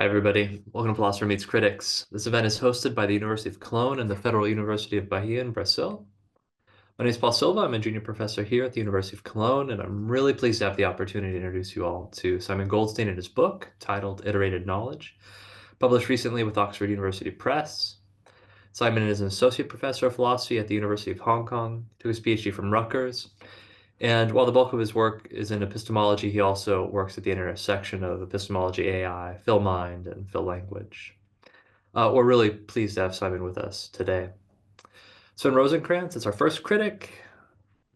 Hi, everybody. Welcome to Philosopher Meets Critics. This event is hosted by the University of Cologne and the Federal University of Bahia in Brazil. My name is Paul Silva. I'm a junior professor here at the University of Cologne, and I'm really pleased to have the opportunity to introduce you all to Simon Goldstein and his book titled Iterated Knowledge, published recently with Oxford University Press. Simon is an associate professor of philosophy at the University of Hong Kong, took his PhD from Rutgers, and while the bulk of his work is in epistemology, he also works at the intersection of epistemology, AI, Phil mind, and Phil language. We're really pleased to have Simon with us today. Sven Rosenkranz is our first critic.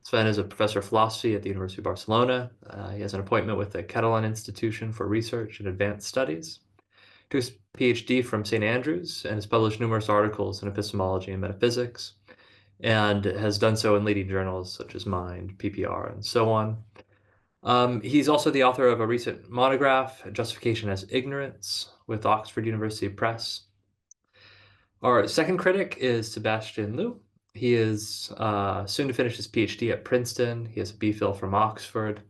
Sven is a professor of philosophy at the University of Barcelona. He has an appointment with the Catalan Institution for Research and Advanced Studies. He took his PhD from St. Andrews and has published numerous articles in epistemology and metaphysics, and has done so in leading journals such as Mind, PPR, and so on. He's also the author of a recent monograph, Justification as Ignorance, with Oxford University Press. Our second critic is Sebastian Liu. He is soon to finish his PhD at Princeton. He has a BPhil from Oxford,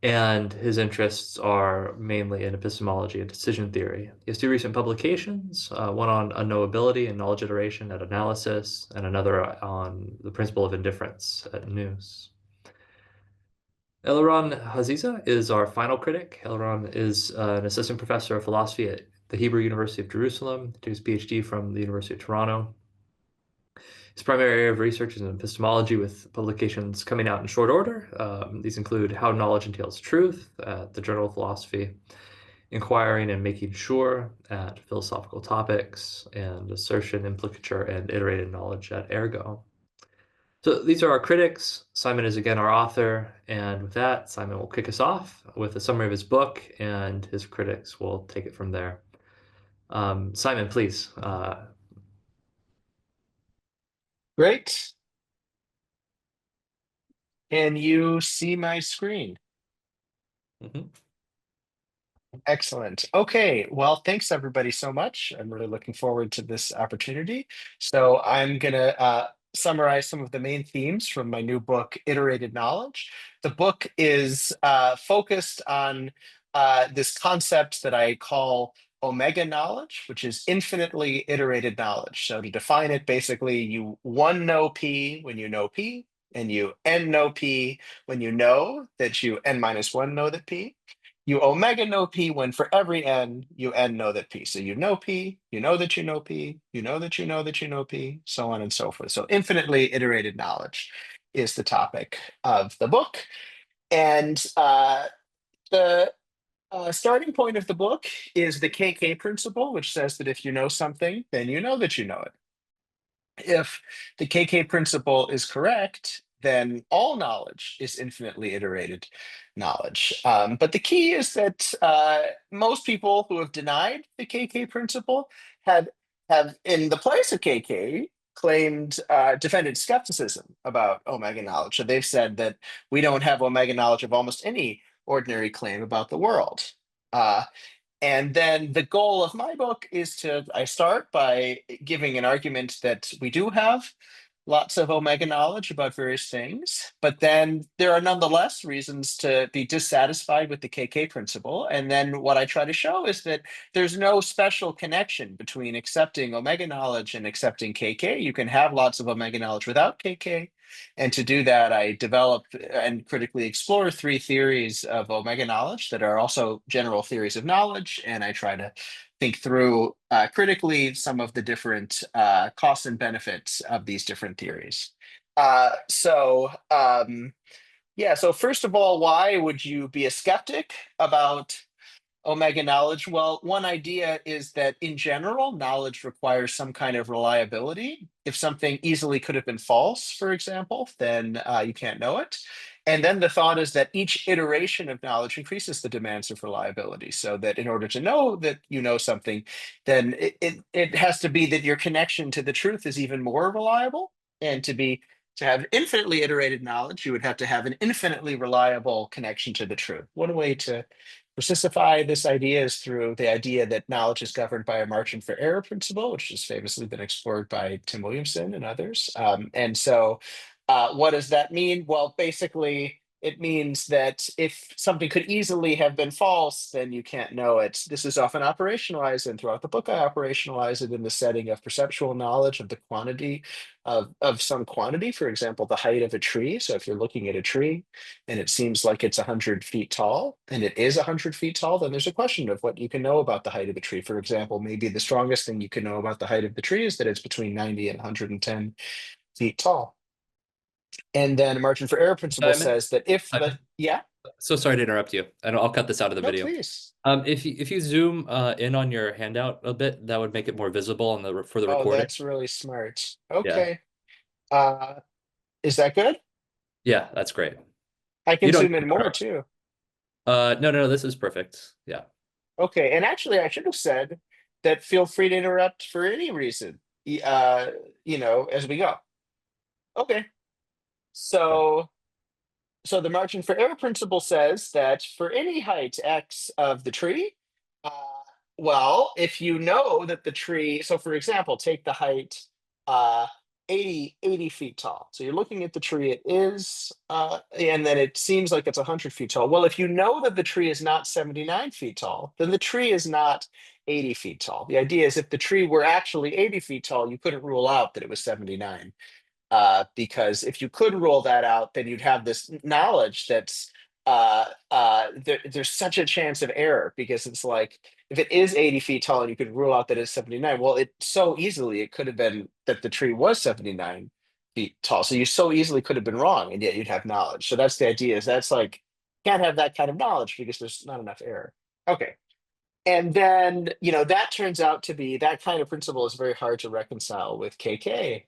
and his interests are mainly in epistemology and decision theory. He has two recent publications, one on unknowability and knowledge iteration at Analysis, and another on the principle of indifference at Nous. Eliran Haziza is our final critic. Eliran is an assistant professor of philosophy at the Hebrew University of Jerusalem, took his PhD from the University of Toronto. His primary area of research is in epistemology, with publications coming out in short order. These include How Knowledge Entails Truth at the Journal of Philosophy, Inquiring and Making Sure at Philosophical Topics, and Assertion, Implicature, and Iterated Knowledge at Ergo. So these are our critics. Simon is again our author. And with that, Simon will kick us off with a summary of his book, and his critics will take it from there. Simon, please. Great. Can you see my screen? Mhm. Excellent. Okay. Well, thanks everybody so much. I'm really looking forward to this opportunity. So I'm going to summarize some of the main themes from my new book, Iterated Knowledge. The book is focused on this concept that I call omega knowledge, which is infinitely iterated knowledge. So to define it, basically, you one know P when you know P, and you n know P when you know that you n minus one know that P. You omega know P when for every n, you n know that P. So you know P, you know that you know P, you know that you know that you know P, so on and so forth. So infinitely iterated knowledge is the topic of the book. And the starting point of the book is the KK principle, which says that if you know something, then you know that you know it. If the KK principle is correct, then all knowledge is infinitely iterated knowledge. But the key is that most people who have denied the KK principle have in the place of KK, claimed defended skepticism about omega knowledge. So they've said that we don't have omega knowledge of almost any ordinary claim about the world. Uh, and then the goal of my book is I start by giving an argument that we do have lots of omega knowledge about various things, but then there are nonetheless reasons to be dissatisfied with the KK principle. And then what I try to show is that there's no special connection between accepting omega knowledge and accepting KK. You can have lots of omega knowledge without KK. And to do that, I develop and critically explore three theories of omega knowledge that are also general theories of knowledge. And I try to think through critically some of the different costs and benefits of these different theories. So first of all, why would you be a skeptic about omega knowledge? Well, one idea is that in general, knowledge requires some kind of reliability. If something easily could have been false, for example, then you can't know it. And then the thought is that each iteration of knowledge increases the demands of reliability, so that in order to know that you know something, then it has to be that your connection to the truth is even more reliable. And to have infinitely iterated knowledge, you would have to have an infinitely reliable connection to the truth. One way to persistify this idea is through the idea that knowledge is governed by a margin for error principle, which has famously been explored by Tim Williamson and others. What does that mean? Well, basically, It means that if something could easily have been false, then you can't know it. This is often operationalized, and throughout the book, I operationalize it in the setting of perceptual knowledge of the quantity of some quantity, for example, the height of a tree. So if you're looking at a tree and it seems like it's 100 feet tall, and it is 100 feet tall, then there's a question of what you can know about the height of a tree. For example, maybe the strongest thing you can know about the height of the tree is that it's between 90 and 110 feet tall. And then a margin for error principle Simon, says that if the, Simon, yeah, so sorry to interrupt you. And I'll cut this out of the no, video. please. If you zoom in on your handout a bit, that would make it more visible on the for the Oh, recording. that's really smart. Yeah. Okay. Uh, is that good? Yeah, that's great. I You can don't zoom need in to more interrupt. too. No, no, no, this is perfect. Yeah. Okay. And actually, I should have said that feel free to interrupt for any reason, uh, as we go. Okay. Okay. So So the margin for error principle says that for any height x of the tree, uh, well, if you know that the tree, so for example, take the height uh, 80 feet tall. So you're looking at the tree, it is, and then it seems like it's 100 feet tall. Well, if you know that the tree is not 79 feet tall, then the tree is not 80 feet tall. The idea is if the tree were actually 80 feet tall, you couldn't rule out that it was 79, because if you could rule that out, then you'd have this knowledge that's there's such a chance of error because it's like if it is 80 feet tall and you could rule out that it's 79, well, it so easily it could have been that the tree was 79 feet tall. So you so easily could have been wrong, and yet you'd have knowledge. So that's the idea. Is that's like can't have that kind of knowledge because there's not enough error. Okay. And then, that turns out to be that kind of principle is very hard to reconcile with KK,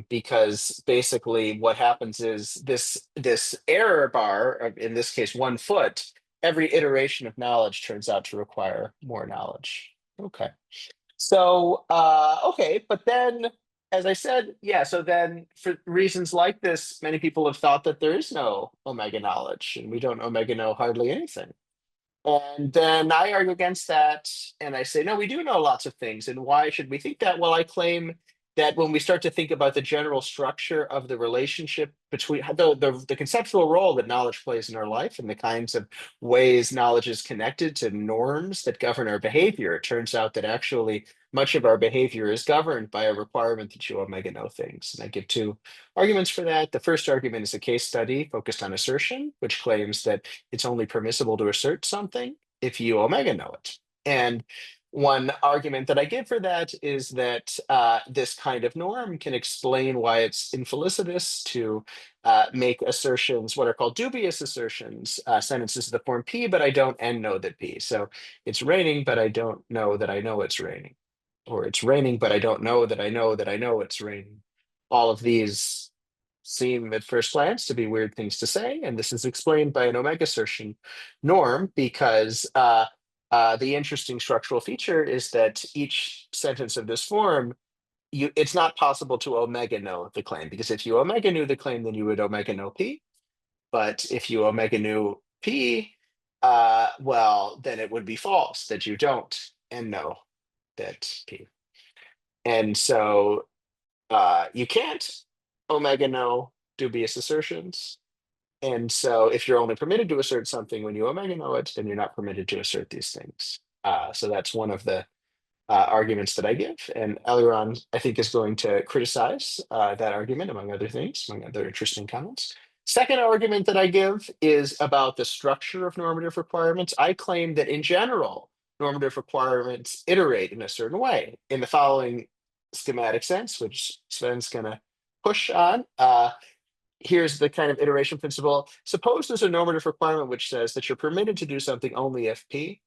because basically what happens is this error bar, in this case 1 foot, every iteration of knowledge turns out to require more knowledge. Okay, so okay, but then as I said, yeah, so then for reasons like this, many people have thought that there is no omega knowledge and we don't omega know hardly anything. And then I argue against that, and I say, no, we do know lots of things. And why should we think that? Well, I claim that when we start to think about the general structure of the relationship between the conceptual role that knowledge plays in our life and the kinds of ways knowledge is connected to norms that govern our behavior, it turns out that actually much of our behavior is governed by a requirement that you omega know things. And I give two arguments for that. The first argument is a case study focused on assertion, which claims that it's only permissible to assert something if you omega know it. And one argument that I give for that is that this kind of norm can explain why it's infelicitous to make assertions, what are called dubious assertions, sentences of the form P, but I don't and know that P. So it's raining, but I don't know that I know it's raining. Or it's raining, but I don't know that I know that I know it's raining. All of these seem at first glance to be weird things to say, and this is explained by an omega assertion norm because the interesting structural feature is that each sentence of this form, it's not possible to omega know the claim because if you omega knew the claim, then you would omega know P. But if you omega knew P, well, then it would be false that you don't and know that P. And so you can't omega know dubious assertions. And so if you're only permitted to assert something when you omega know it, then you're not permitted to assert these things. So that's one of the arguments that I give. And Eliran, I think, is going to criticize that argument, among other things, among other interesting comments. Second argument that I give is about the structure of normative requirements. I claim that in general, normative requirements iterate in a certain way in the following schematic sense, which Sven's going to push on. Here's the kind of iteration principle. Suppose there's a normative requirement which says that you're permitted to do something only if P,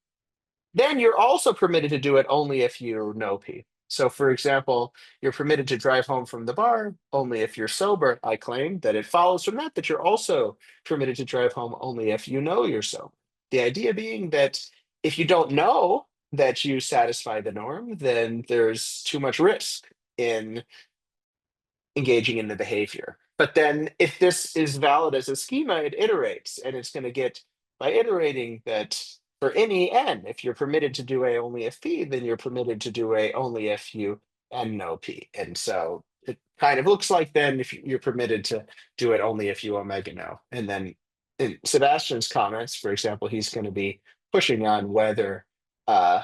then you're also permitted to do it only if you know P. So, for example, you're permitted to drive home from the bar only if you're sober. I claim that it follows from that you're also permitted to drive home only if you know you're sober. The idea being that if you don't know that you satisfy the norm, then there's too much risk in engaging in the behavior. But then if this is valid as a schema, it iterates and it's going to get by iterating that for any n, if you're permitted to do a only if p, then you're permitted to do a only if you n no p. And so it kind of looks like then if you're permitted to do it only if you omega no. And then in Sebastian's comments, for example, he's going to be pushing on whether uh,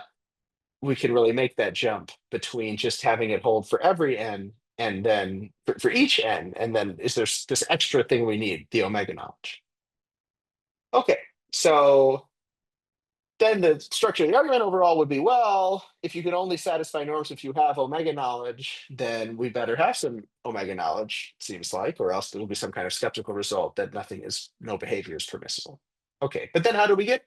we can really make that jump between just having it hold for every n and then for each n, and then is there this extra thing we need, the omega knowledge? Okay, so then the structure of the argument overall would be, well, if you can only satisfy norms if you have omega knowledge, then we better have some omega knowledge, it seems like, or else there will be some kind of skeptical result that no behavior is permissible. Okay, but then how do we get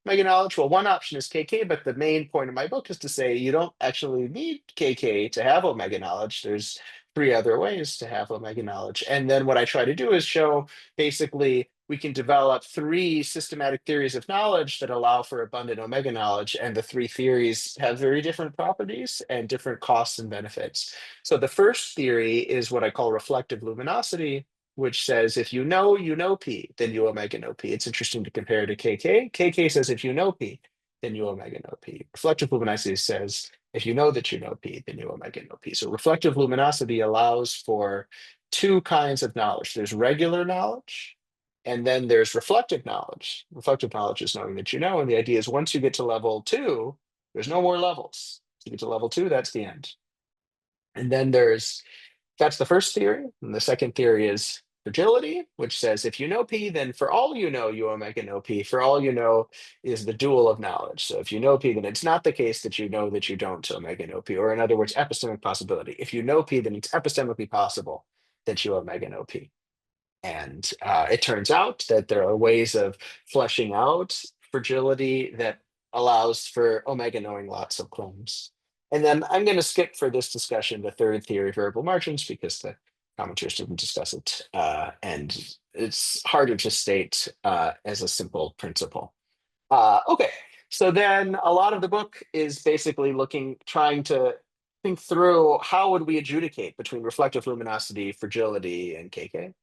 omega knowledge? Well, one option is KK, but the main point of my book is to say you don't actually need KK to have omega knowledge. There's three other ways to have omega knowledge. And then what I try to do is show basically we can develop three systematic theories of knowledge that allow for abundant omega knowledge. And the three theories have very different properties and different costs and benefits. So the first theory is what I call reflective luminosity, which says if you know P, then you omega know P. It's interesting to compare to KK. KK says if you know P, then you omega know P. Reflective luminosity says if you know that you know P, then you omega know P. So reflective luminosity allows for two kinds of knowledge. There's regular knowledge, and then there's reflective knowledge. Reflective knowledge is knowing that you know. And the idea is once you get to level two, there's no more levels. You get to level two, that's the end. And then that's the first theory. And the second theory is fragility, which says if you know P, then for all you know, you omega know P. For all you know is the dual of knowledge. So if you know P, then it's not the case that you know that you don't omega know P. Or in other words, epistemic possibility. If you know P, then it's epistemically possible that you omega know P. And it turns out that there are ways of fleshing out fragility that allows for omega knowing lots of clones. And then I'm going to skip for this discussion the third theory, variable margins, because the commenters didn't discuss it. And it's harder to state as a simple principle. Okay, so then a lot of the book is basically trying to think through how would we adjudicate between reflective luminosity, fragility, and KK.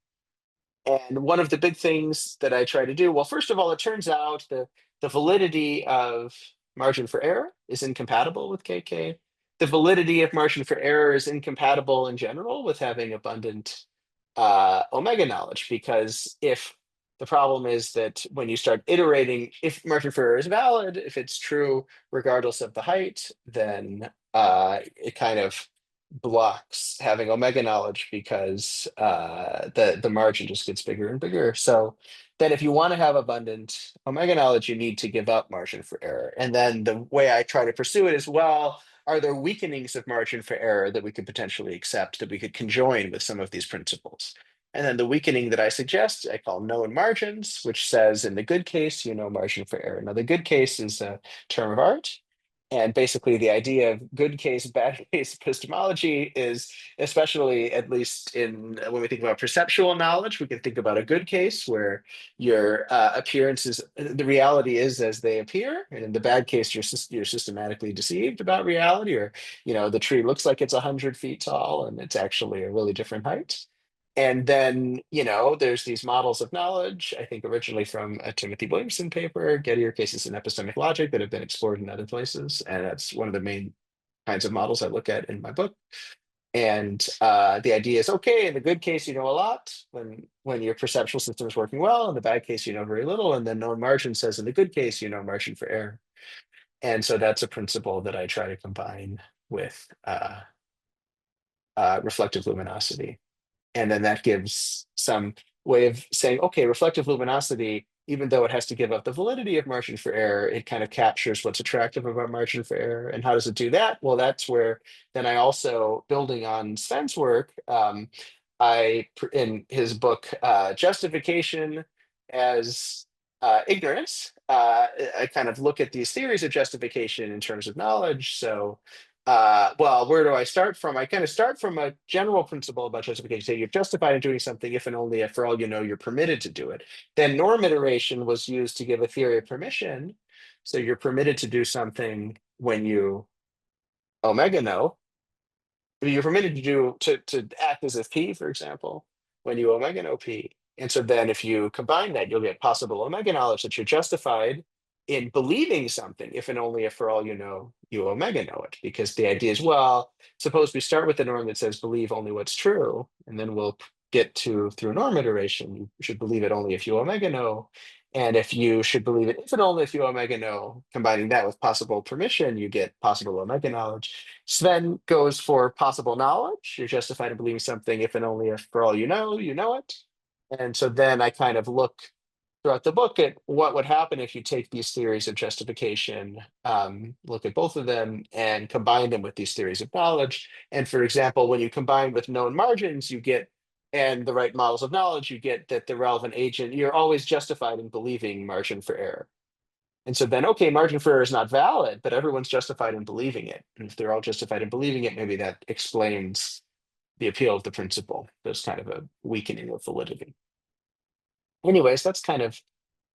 And one of the big things that I try to do, well, first of all, it turns out the validity of margin for error is incompatible with KK. The validity of margin for error is incompatible in general with having abundant omega knowledge, because if the problem is that when you start iterating, if margin for error is valid, if it's true regardless of the height, then it kind of blocks having omega knowledge because the margin just gets bigger and bigger. So then if you want to have abundant omega knowledge, you need to give up margin for error. And then the way I try to pursue it is, well, are there weakenings of margin for error that we could potentially accept, that we could conjoin with some of these principles? And then the weakening that I suggest, I call known margins, which says in the good case, you know margin for error. Now, the good case is a term of art. And basically, the idea of good case, bad case epistemology is, especially at least in when we think about perceptual knowledge, we can think about a good case where your appearances, the reality is as they appear, and in the bad case, you're systematically deceived about reality, or the tree looks like it's 100 feet tall and it's actually a really different height. And then, there's these models of knowledge, I think originally from a Timothy Williamson paper, Gettier cases in epistemic logic, that have been explored in other places. And that's one of the main kinds of models I look at in my book. And the idea is, okay, in the good case, you know a lot when your perceptual system is working well. In the bad case, you know very little. And then known margin says in the good case, you know margin for error. And so that's a principle that I try to combine with reflective luminosity. And then that gives some way of saying, okay, reflective luminosity, even though it has to give up the validity of margin for error, it kind of captures what's attractive about margin for error. And how does it do that? Well, that's where then I also, building on Sven's work, in his book, Justification as Ignorance, I kind of look at these theories of justification in terms of knowledge. So well, where do I start from? I kind of start from a general principle about justification. Say you're justified in doing something if and only if, for all you know, you're permitted to do it. Then norm iteration was used to give a theory of permission. So you're permitted to do something when you omega know. You're permitted to act as if P, for example, when you omega know P. And so then if you combine that, you'll get possible omega knowledge that you're justified in believing something, if and only if, for all you know, you omega know it. Because the idea is, well, suppose we start with the norm that says believe only what's true, and then we'll get to through norm iteration, you should believe it only if you omega know. And if you should believe it if and only if you omega know, combining that with possible permission, you get possible omega knowledge. Sven goes for possible knowledge. You're justified in believing something if and only if, for all you know it. And so then I kind of look throughout the book at what would happen if you take these theories of justification, look at both of them, and combine them with these theories of knowledge. And for example, when you combine with known margins, you get and the right models of knowledge, you get that the relevant agent, you're always justified in believing margin for error. And so then, okay, margin for error is not valid, but everyone's justified in believing it. And if they're all justified in believing it, maybe that explains the appeal of the principle. There's kind of a weakening of validity. Anyways, that's kind of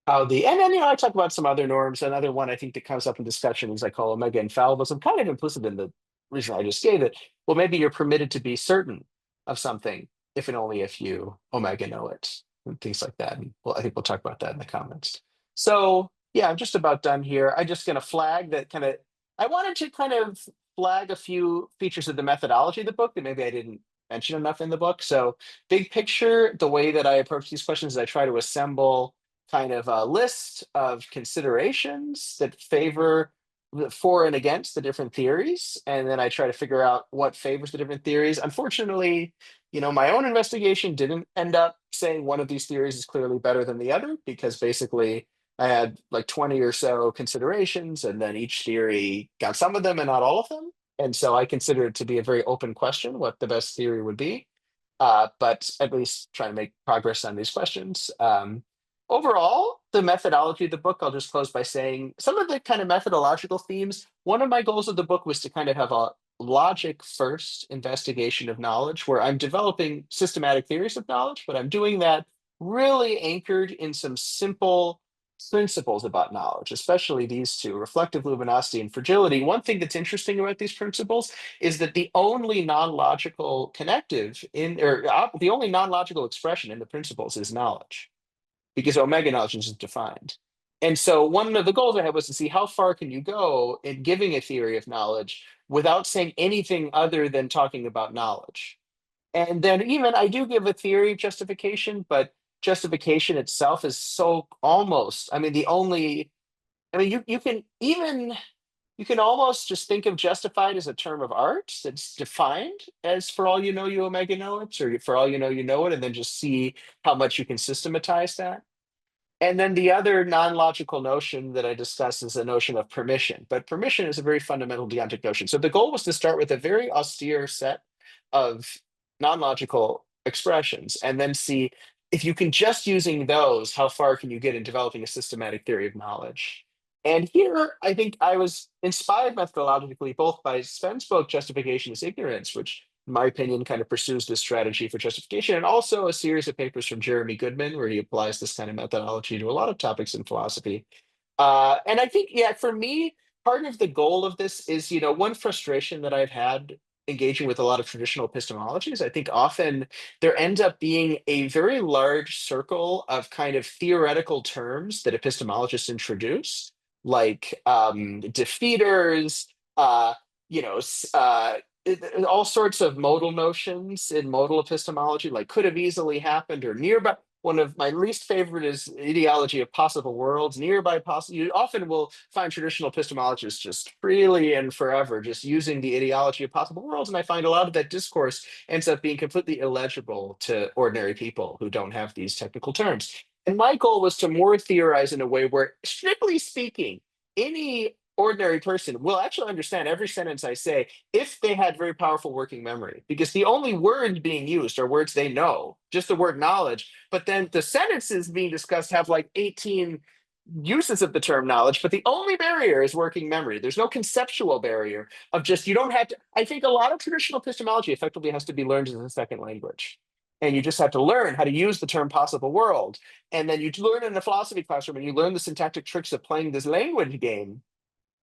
how the and then I talk about some other norms. Another one I think that comes up in discussion is I call omega infallibilism, kind of implicit in the reason I just gave it. Well, maybe you're permitted to be certain of something if and only if you omega know it, and things like that. And well, I think we'll talk about that in the comments. So yeah, I'm just about done here. I'm just going to flag that kind of. I wanted to kind of flag a few features of the methodology of the book that maybe I didn't mention enough in the book. So big picture, the way that I approach these questions is I try to assemble kind of a list of considerations that favor the for and against the different theories. And then I try to figure out what favors the different theories. Unfortunately, my own investigation didn't end up saying one of these theories is clearly better than the other because basically I had like 20 or so considerations, and then each theory got some of them and not all of them. And so I consider it to be a very open question what the best theory would be. But at least trying to make progress on these questions. Overall, the methodology of the book, I'll just close by saying some of the kind of methodological themes. One of my goals of the book was to kind of have a logic first investigation of knowledge where I'm developing systematic theories of knowledge, but I'm doing that really anchored in some simple principles about knowledge, especially these two, reflective luminosity and fragility. One thing that's interesting about these principles is that the only non-logical connective the only non-logical expression in the principles is knowledge because omega knowledge is defined. And so one of the goals I had was to see how far can you go in giving a theory of knowledge without saying anything other than talking about knowledge. And then even I do give a theory of justification, but justification itself is so almost, I mean, you can almost just think of justified as a term of art that's defined as for all you know, you omega know it, or for all you know it, and then just see how much you can systematize that. And then the other non-logical notion that I discuss is the notion of permission. But permission is a very fundamental deontic notion. So the goal was to start with a very austere set of non-logical expressions and then see if you can just using those, how far can you get in developing a systematic theory of knowledge? And here, I think I was inspired methodologically both by Sven's book, Justification is Ignorance, which in my opinion, kind of pursues this strategy for justification, and also a series of papers from Jeremy Goodman, where he applies this kind of methodology to a lot of topics in philosophy. And I think, yeah, for me, part of the goal of this is, one frustration that I've had engaging with a lot of traditional epistemologies. I think often there ends up being a very large circle of kind of theoretical terms that epistemologists introduce, like defeaters, you know, all sorts of modal notions in modal epistemology, like could have easily happened or nearby. One of my least favorite is ideology of possible worlds, nearby possible. You often will find traditional epistemologists just freely and forever just using the ideology of possible worlds. And I find a lot of that discourse ends up being completely illegible to ordinary people who don't have these technical terms. And my goal was to more theorize in a way where, strictly speaking, any ordinary person will actually understand every sentence I say if they had very powerful working memory, because the only words being used are words they know, just the word knowledge. But then the sentences being discussed have like 18 uses of the term knowledge, but the only barrier is working memory. There's no conceptual barrier of just, you don't have to. I think a lot of traditional epistemology effectively has to be learned as a second language. And you just have to learn how to use the term possible world. And then you learn in the philosophy classroom and you learn the syntactic tricks of playing this language game,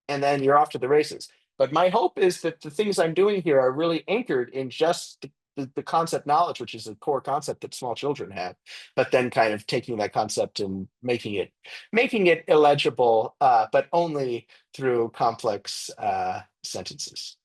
and then you're off to the races. But my hope is that the things I'm doing here are really anchored in just the concept knowledge, which is a core concept that small children have, but then kind of taking that concept and making it illegible, but only through complex sentences.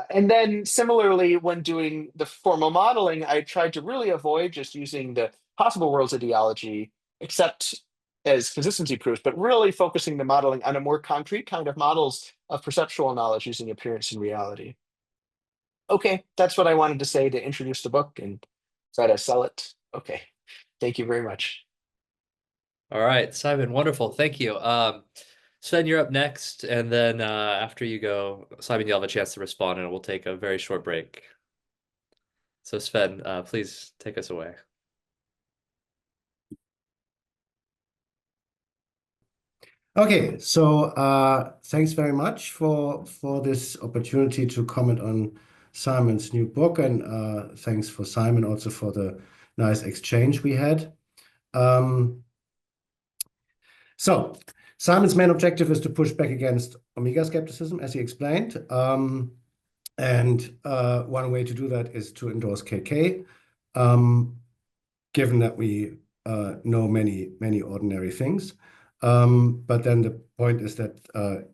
And then similarly, when doing the formal modeling, I tried to really avoid just using the possible worlds ideology, except as consistency proofs, but really focusing the modeling on a more concrete kind of models of perceptual knowledge using appearance and reality. Okay, that's what I wanted to say to introduce the book and try to sell it. Okay, thank you very much. All right, Simon, wonderful. Thank you. Sven, you're up next, and then after you go, Simon, you'll have a chance to respond, and we'll take a very short break. So, Sven, please take us away. Okay, so thanks very much for this opportunity to comment on Simon's new book, and thanks for Simon also for the nice exchange we had. So Simon's main objective is to push back against omega skepticism, as he explained. And one way to do that is to endorse KK, given that we know many ordinary things. But then the point is that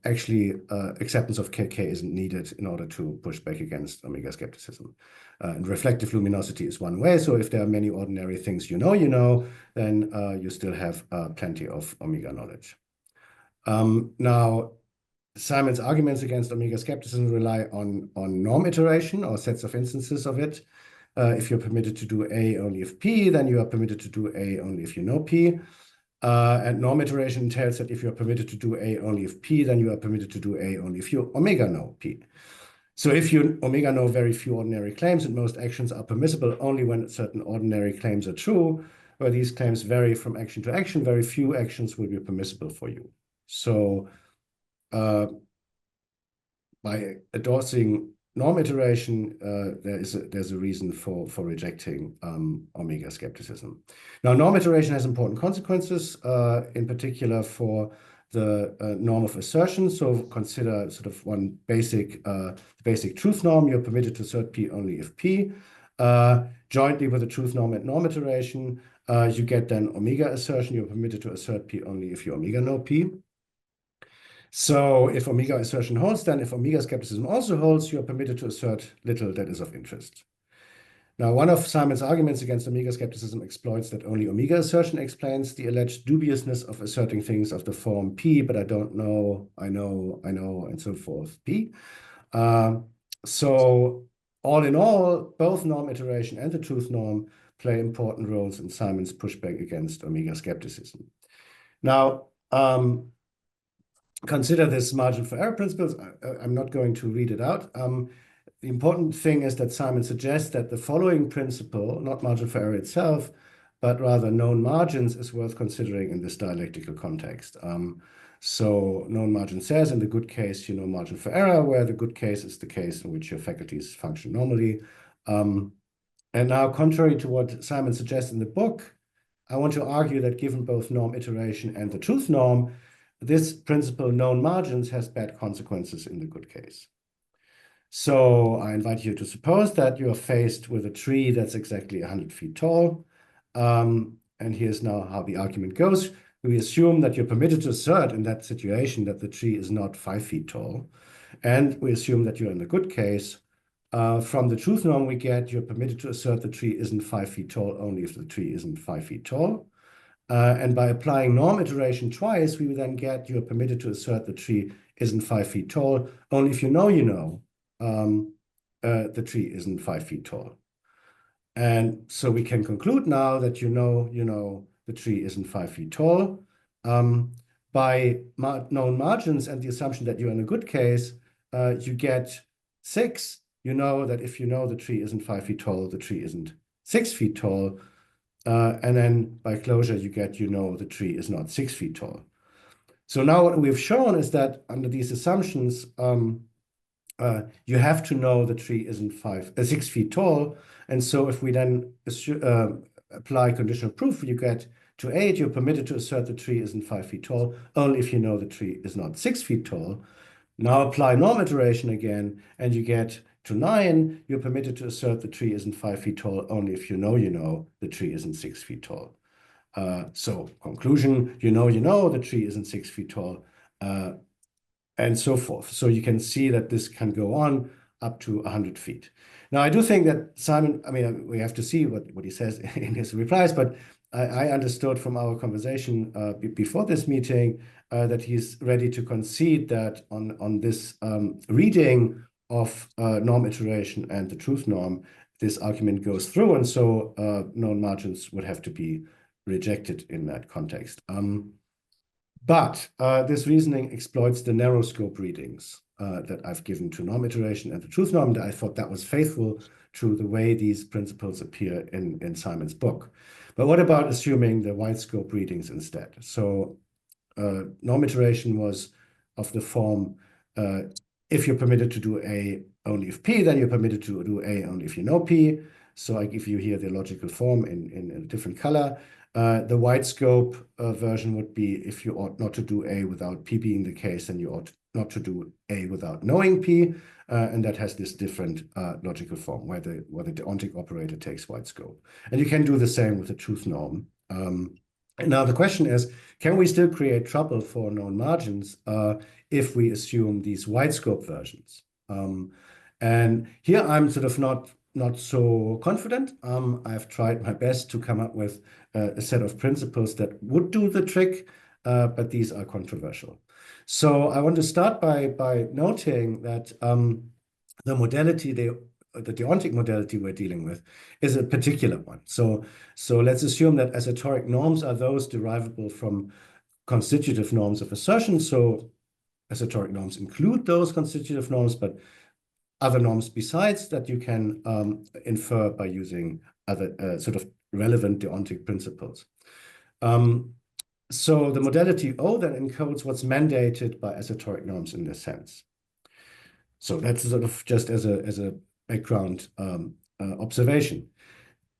actually acceptance of KK isn't needed in order to push back against omega skepticism. And reflective luminosity is one way. So if there are many ordinary things you know, then you still have plenty of omega knowledge. Now, Simon's arguments against omega skepticism rely on norm iteration or sets of instances of it. If you're permitted to do A only if P, then you are permitted to do A only if you know P. And norm iteration entails that if you're permitted to do A only if P, then you are permitted to do A only if you omega know P. So if you omega know very few ordinary claims and most actions are permissible only when certain ordinary claims are true, where these claims vary from action to action, very few actions will be permissible for you. So by endorsing norm iteration, there's a reason for rejecting omega skepticism. Now, norm iteration has important consequences, in particular for the norm of assertion. So consider sort of one basic truth norm. You're permitted to assert P only if P. Jointly with the truth norm and norm iteration, you get then omega assertion. You're permitted to assert P only if you omega know P. So if omega assertion holds, then if omega skepticism also holds, you are permitted to assert little that is of interest. Now, one of Simon's arguments against omega skepticism exploits that only omega assertion explains the alleged dubiousness of asserting things of the form P, but I don't know, I know, and so forth, P. So all in all, both norm iteration and the truth norm play important roles in Simon's pushback against omega skepticism. Now, consider this margin for error principles. I'm not going to read it out. The important thing is that Simon suggests that the following principle, not margin for error itself, but rather known margins, is worth considering in this dialectical context. So known margin says, in the good case, you know margin for error, where the good case is the case in which your faculties function normally. And now, contrary to what Simon suggests in the book, I want to argue that given both norm iteration and the truth norm, this principle, known margins, has bad consequences in the good case. So I invite you to suppose that you are faced with a tree that's exactly 100 feet tall. And here's now how the argument goes. We assume that you're permitted to assert in that situation that the tree is not 5 feet tall. And we assume that you're in the good case. From the truth norm we get, you're permitted to assert the tree isn't 5 feet tall only if the tree isn't 5 feet tall. And by applying norm iteration twice, we will then get you're permitted to assert the tree isn't 5 feet tall, only if you know the tree isn't 5 feet tall. And so we can conclude now that you know the tree isn't 5 feet tall. By known margins and the assumption that you're in a good case, you get 6. You know that if you know the tree isn't 5 feet tall, the tree isn't 6 feet tall. And then by closure, you get, the tree is not 6 feet tall. So now what we've shown is that under these assumptions, you have to know the tree isn't 6 feet tall. And so if we then apply conditional proof, you get to 8, you're permitted to assert the tree isn't 5 feet tall, only if you know the tree is not 6 feet tall. Now apply norm iteration again, and you get to 9, you're permitted to assert the tree isn't 5 feet tall, only if you know the tree isn't 6 feet tall. So conclusion, you know the tree isn't 6 feet tall, and so forth. So you can see that this can go on up to 100 feet. Now, I do think that Simon, I mean, we have to see what he says in his replies, but I understood from our conversation before this meeting that he's ready to concede that on this reading of norm iteration and the truth norm, this argument goes through, and so known margins would have to be rejected in that context. But this reasoning exploits the narrow scope readings that I've given to norm iteration and the truth norm. I thought that was faithful to the way these principles appear in Simon's book. But what about assuming the wide scope readings instead? So norm iteration was of the form, if you're permitted to do A only if P, then you're permitted to do A only if you know P. So I give you here the logical form in a different color. The wide scope version would be if you ought not to do A without P being the case, then you ought not to do A without knowing P. And that has this different logical form where the deontic operator takes wide scope. And you can do the same with the truth norm. And now the question is, can we still create trouble for known margins if we assume these wide scope versions? And here I'm sort of not so confident. I've tried my best to come up with a set of principles that would do the trick, but these are controversial. So I want to start by noting that the modality, the deontic modality we're dealing with is a particular one. So let's assume that esoteric norms are those derivable from constitutive norms of assertion. So esoteric norms include those constitutive norms, but other norms besides that you can infer by using other sort of relevant deontic principles. So the modality O then encodes what's mandated by esoteric norms in this sense. So that's sort of just as a background observation.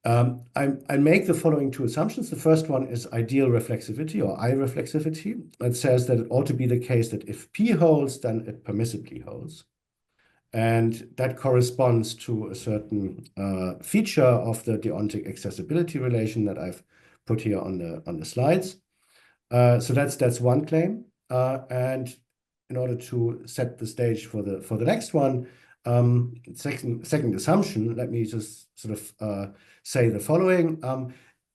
I make the following two assumptions. The first one is ideal reflexivity or I reflexivity. It says that it ought to be the case that if P holds, then it permissibly holds. And that corresponds to a certain feature of the deontic accessibility relation that I've put here on the slides. So that's one claim. And in order to set the stage for the next one, second assumption, let me just sort of say the following.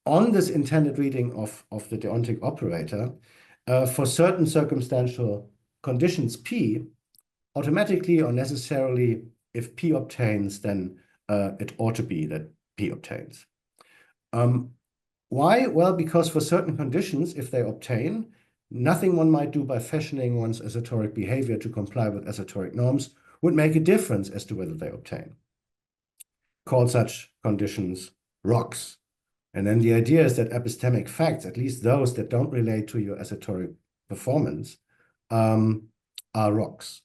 On this intended reading of the deontic operator, for certain circumstantial conditions P, automatically or necessarily, if P obtains, then it ought to be that P obtains. Why? Well, because for certain conditions, if they obtain, nothing one might do by fashioning one's esoteric behavior to comply with esoteric norms would make a difference as to whether they obtain. Call such conditions rocks. And then the idea is that epistemic facts, at least those that don't relate to your esoteric performance, are rocks.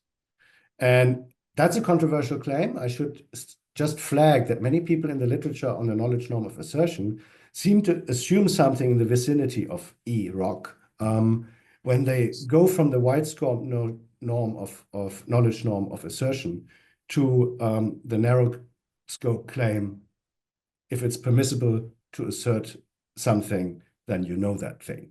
And that's a controversial claim. I should just flag that many people in the literature on the knowledge norm of assertion seem to assume something in the vicinity of E rock when they go from the wide scope norm of knowledge norm of assertion to the narrow scope claim. If it's permissible to assert something, then you know that thing.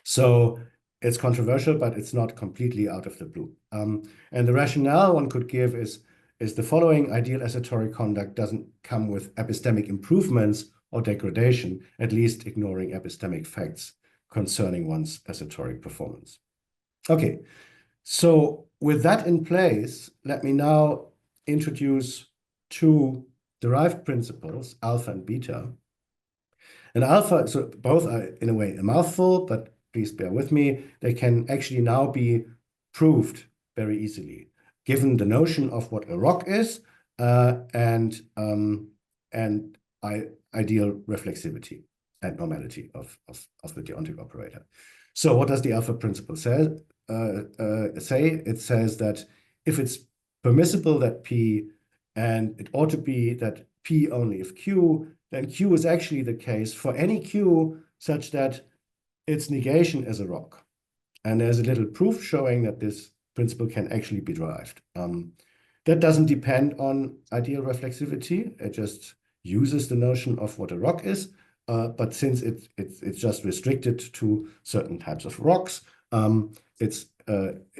So it's controversial, but it's not completely out of the blue. And the rationale one could give is the following: ideal esoteric conduct doesn't come with epistemic improvements or degradation, at least ignoring epistemic facts concerning one's esoteric performance. Okay, so with that in place, let me now introduce two derived principles, alpha and beta. And alpha, so both are in a way a mouthful, but please bear with me, they can actually now be proved very easily, given the notion of what a rock is and ideal reflexivity and normality of the deontic operator. So what does the alpha principle say? It says that if it's permissible that P, and it ought to be that P only if Q, then Q is actually the case for any Q such that its negation is a rock. And there's a little proof showing that this principle can actually be derived. That doesn't depend on ideal reflexivity. It just uses the notion of what a rock is. But since it's just restricted to certain types of rocks, it's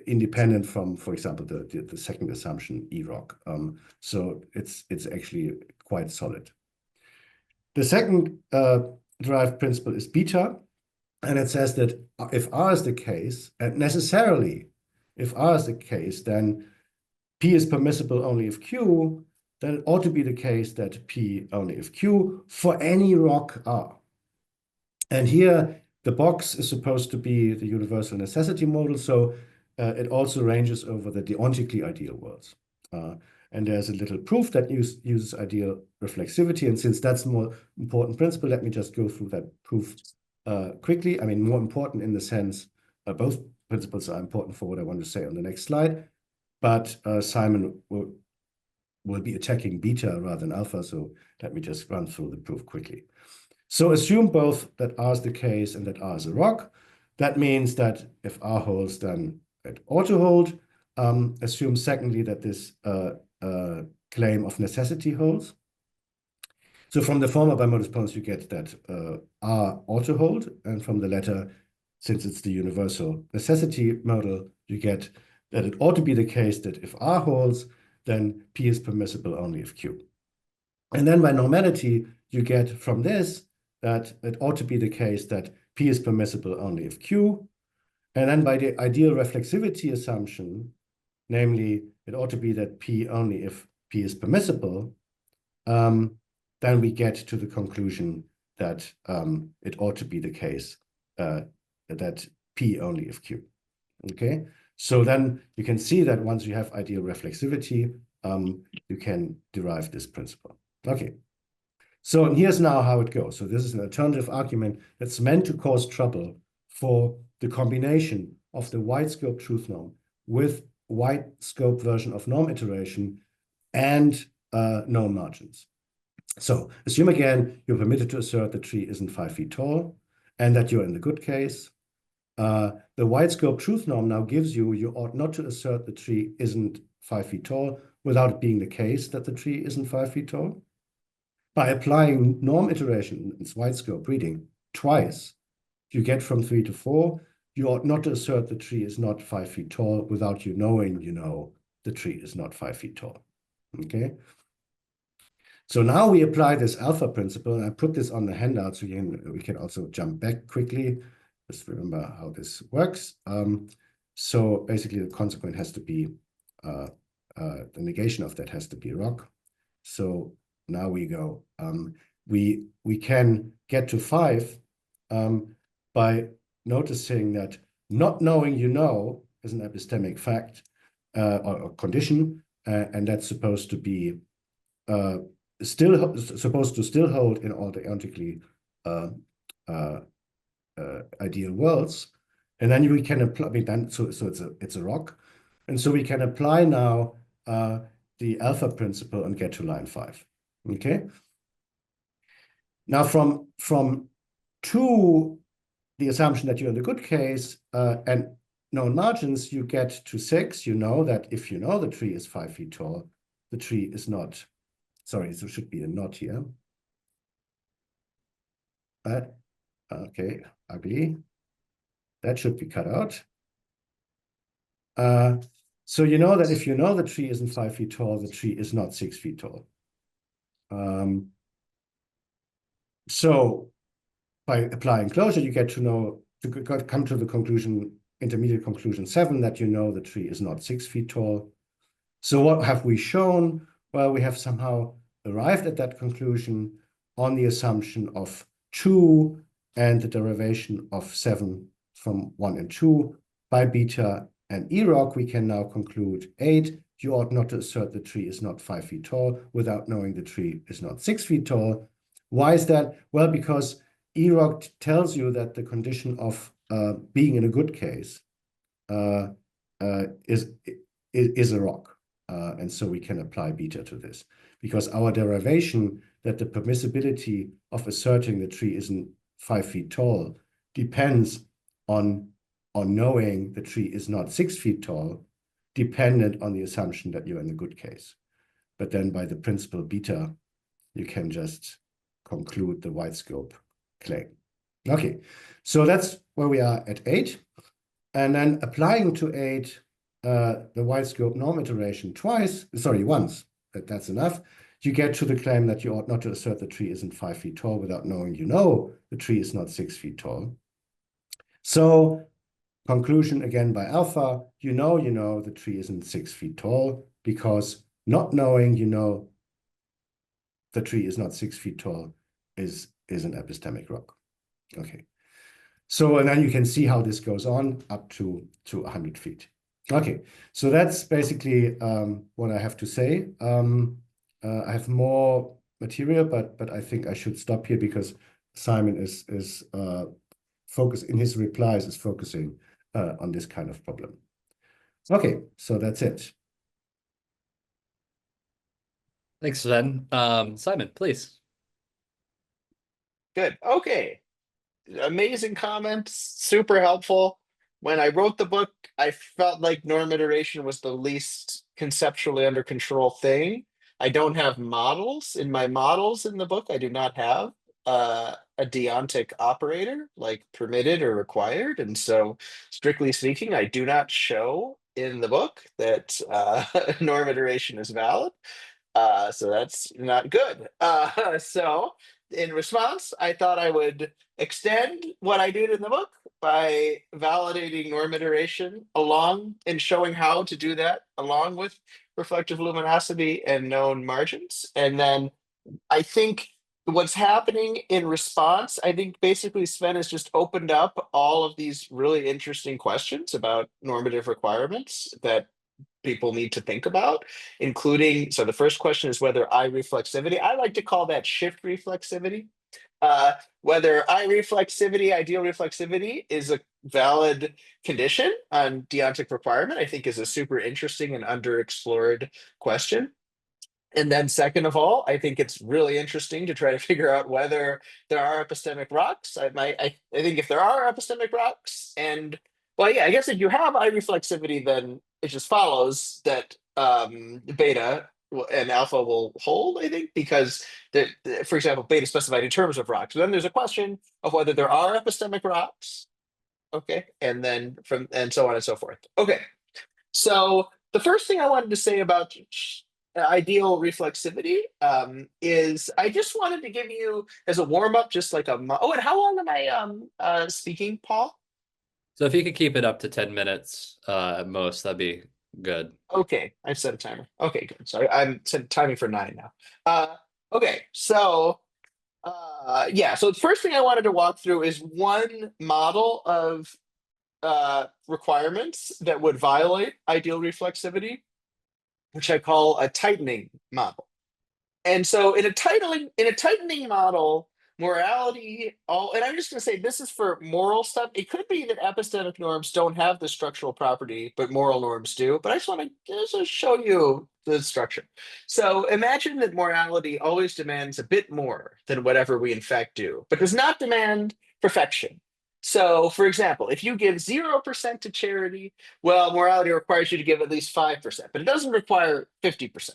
independent from, for example, the second assumption, E-rock. So it's actually quite solid. The second derived principle is beta, and it says that if R is the case, and necessarily, if R is the case, then P is permissible only if Q, then it ought to be the case that P only if Q for any rock R. And here, the box is supposed to be the universal necessity model, so it also ranges over the deontically ideal worlds. And there's a little proof that uses ideal reflexivity, and since that's the more important principle, let me just go through that proof quickly. I mean, more important in the sense, both principles are important for what I want to say on the next slide, but Simon will be attacking beta rather than alpha, so let me just run through the proof quickly. So assume both that R is the case and that R is a rock. That means that if R holds, then it ought to hold. Assume secondly that this claim of necessity holds. So from the former bimodus points, you get that R ought to hold, and from the latter, since it's the universal necessity model, you get that it ought to be the case that if R holds, then P is permissible only if Q. And then by normality, you get from this that it ought to be the case that P is permissible only if Q. And then by the ideal reflexivity assumption, namely, it ought to be that P only if P is permissible, then we get to the conclusion that it ought to be the case that P only if Q. Okay, so then you can see that once you have ideal reflexivity, you can derive this principle. Okay, so here's now how it goes. So this is an alternative argument that's meant to cause trouble for the combination of the wide scope truth norm with wide scope version of norm iteration and known margins. So assume again, you're permitted to assert the tree isn't 5 feet tall and that you're in the good case. The wide scope truth norm now gives you ought not to assert the tree isn't 5 feet tall without it being the case that the tree isn't 5 feet tall. By applying norm iteration, its wide scope reading, twice, you get from 3 to 4. You ought not to assert the tree is not 5 feet tall without you knowing the tree is not 5 feet tall. Okay? So now we apply this alpha principle, and I put this on the handout so we can also jump back quickly. Just remember how this works. So basically, the consequent has to be, the negation of that has to be rock. So now we go. We can get to 5 by noticing that not knowing is an epistemic fact or condition, and that's supposed to be supposed to still hold in all the deontically ideal worlds. And then we can apply, so it's a rock, and so we can apply now the alpha principle and get to line 5. Okay. Now from 2, the assumption that you're in the good case and known margins, you get to 6. You know that if the tree is 5 feet tall, the tree is not. Sorry, there should be a not here. But okay, ugly. That should be cut out. So you know that if the tree isn't 5 feet tall, the tree is not 6 feet tall. So by applying closure, you get to come to the conclusion, intermediate conclusion 7, that the tree is not 6 feet tall. So what have we shown? Well, we have somehow arrived at that conclusion on the assumption of 2 and the derivation of 7 from 1 and 2 by beta and E-rock. We can now conclude 8. You ought not to assert the tree is not 5 feet tall without knowing the tree is not 6 feet tall. Why is that? Well, because E-rock tells you that the condition of being in a good case is a rock. And so we can apply beta to this, because our derivation that the permissibility of asserting the tree isn't 5 feet tall depends on knowing the tree is not 6 feet tall, dependent on the assumption that you're in the good case. But then by the principle beta, you can just conclude the wide scope claim. Okay, so that's where we are at 8. and then applying to 8 the wide scope norm iteration once, that's enough, you get to the claim that you ought not to assert the tree isn't 5 feet tall without knowing the tree is not 6 feet tall. So conclusion again by alpha, you know the tree isn't 6 feet tall because not knowing the tree is not 6 feet tall is an epistemic rock. Okay. So, and then you can see how this goes on up to 100 feet. Okay, so that's basically what I have to say. I have more material, but I think I should stop here because Simon is focused in his replies is focusing on this kind of problem. Okay, so that's it. Thanks, Sven. Simon, please. Good. Okay. Amazing comments, super helpful. When I wrote the book, I felt like norm iteration was the least conceptually under control thing. I don't have models. In my models in the book, I do not have a deontic operator like permitted or required. And so, strictly speaking, I do not show in the book that norm iteration is valid. So that's not good. So in response, I thought I would extend what I did in the book by validating norm iteration along and showing how to do that along with reflective luminosity and known margins. And then I think what's happening in response, I think basically Sven has just opened up all of these really interesting questions about normative requirements that people need to think about, including, so the first question is whether eye reflexivity, I like to call that shift reflexivity. Whether eye reflexivity, ideal reflexivity is a valid condition on deontic requirement, I think is a super interesting and underexplored question. And then second of all, I think it's really interesting to try to figure out whether there are epistemic rocks. I think if there are epistemic rocks, and well, yeah, I guess if you have eye reflexivity, then it just follows that beta and alpha will hold, I think, because for example, beta specified in terms of rocks. Then there's a question of whether there are epistemic rocks. Okay, and then and so on and so forth. Okay, so the first thing I wanted to say about ideal reflexivity is I just wanted to give you as a warm up, just like oh, and how long am I speaking, Paul? So if you could keep it up to 10 minutes at most, that'd be good. Okay, I've set a timer. Okay, good. So I'm set timing for 9 now. Okay, so yeah, so the first thing I wanted to walk through is one model of requirements that would violate ideal reflexivity, which I call a tightening model. And so in a tightening model, morality, and I'm just going to say this is for moral stuff. It could be that epistemic norms don't have the structural property, but moral norms do. But I just want to show you the structure. So imagine that morality always demands a bit more than whatever we in fact do, but does not demand perfection. So, for example, if you give 0% to charity, well, morality requires you to give at least 5%, but it doesn't require 50%.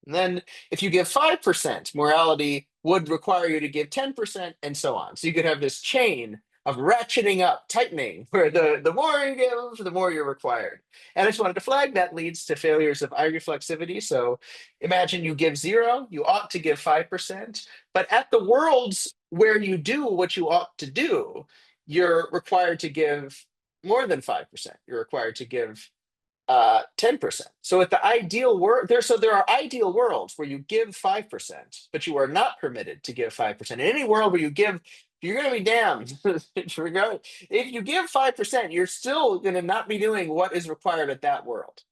And then if you give 5%, morality would require you to give 10%, and so on. So you could have this chain of ratcheting up, tightening, where the more you give, the more you're required. And I just wanted to flag that leads to failures of eye reflexivity. So imagine you give 0, you ought to give 5%, but at the worlds where you do what you ought to do, you're required to give more than 5%. You're required to give 10%. So at the ideal world, there are ideal worlds where you give 5%, but you are not permitted to give 5%. In any world where you give, you're going to be damned. If you give 5%, you're still going to not be doing what is required at that world.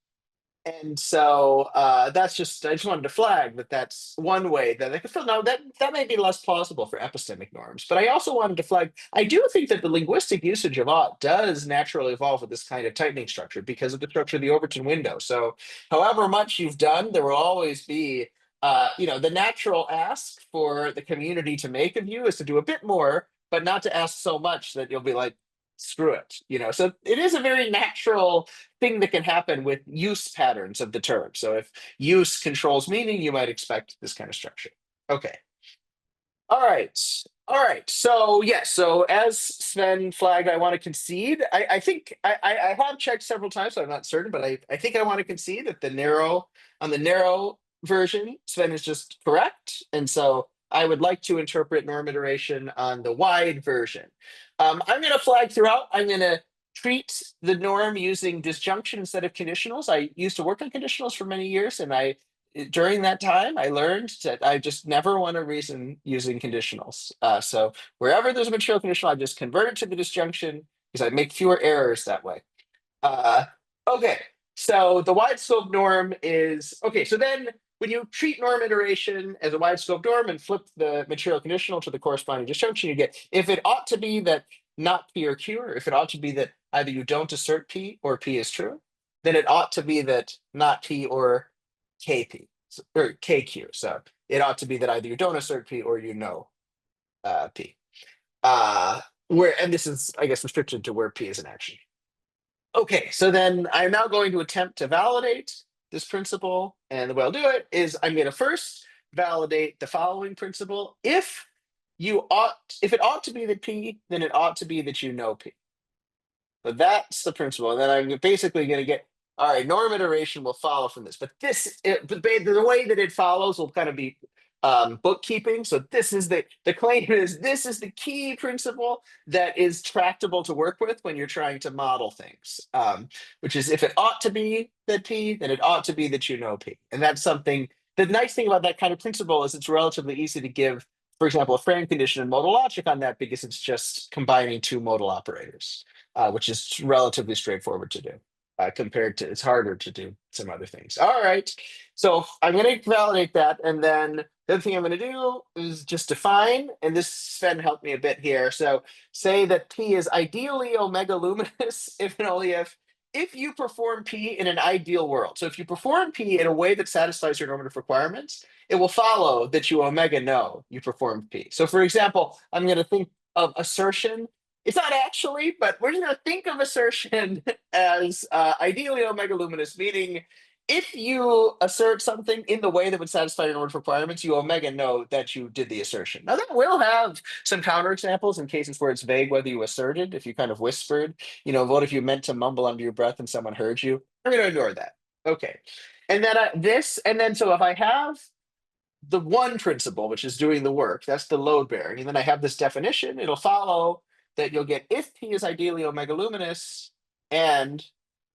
And so that's just, I just wanted to flag that that's one way that I could feel, no, that may be less plausible for epistemic norms. But I also wanted to flag, I do think that the linguistic usage of ought does naturally evolve with this kind of tightening structure because of the structure of the Overton window. So however much you've done, there will always be, the natural ask for the community to make of you is to do a bit more, but not to ask so much that you'll be like, screw it, so it is a very natural thing that can happen with use patterns of the term. So if use controls meaning, you might expect this kind of structure. Okay, all right, All right. So yes. So as Sven flagged, I want to concede. I think I have checked several times, so I'm not certain, but I think I want to concede that the narrow version, Sven is just correct. And so I would like to interpret norm iteration on the wide version. I'm going to flag throughout. I'm going to treat the norm using disjunction instead of conditionals. I used to work on conditionals for many years, and during that time, I learned that I just never want to reason using conditionals. So wherever there's a material conditional, I just convert it to the disjunction because I make fewer errors that way. Uh, okay, so the wide scope norm is okay. So then when you treat norm iteration as a wide scope norm and flip the material conditional to the corresponding disjunction, you get if it ought to be that not P or Q, or if it ought to be that either you don't assert P or P is true, then it ought to be that not P or KP or KQ. So it ought to be that either you don't assert P or you know P. And this is, I guess, restricted to where P is an action. Okay, so then I'm now going to attempt to validate this principle. And the way I'll do it is I'm going to first validate the following principle. If it ought to be that P, then it ought to be that you know P. So that's the principle. And then I'm basically going to get, all right, norm iteration will follow from this. But the way that it follows will kind of be bookkeeping. So this is the claim is this is the key principle that is tractable to work with when you're trying to model things, which is if it ought to be that P, then it ought to be that you know P. And that's something, the nice thing about that kind of principle is it's relatively easy to give, for example, a frame condition and modal logic on that because it's just combining two modal operators, which is relatively straightforward to do. Compared to, it's harder to do some other things. All right, so I'm going to validate that, and then the other thing I'm going to do is just define, and this Sven helped me a bit here. So say that P is ideally omega luminous if and only if you perform P in an ideal world. So if you perform P in a way that satisfies your normative requirements, it will follow that you omega know you performed P. So for example, I'm going to think of assertion. It's not actually, but we're going to think of assertion as ideally omega luminous, meaning if you assert something in the way that would satisfy your normative requirements, you omega know that you did the assertion. Now that will have some counterexamples in cases where it's vague whether you asserted, if you kind of whispered, what if you meant to mumble under your breath and someone heard you? I'm going to ignore that. Okay. And then so if I have the one principle, which is doing the work, that's the load bearing, and then I have this definition, it'll follow that you'll get if P is ideally omega luminous, and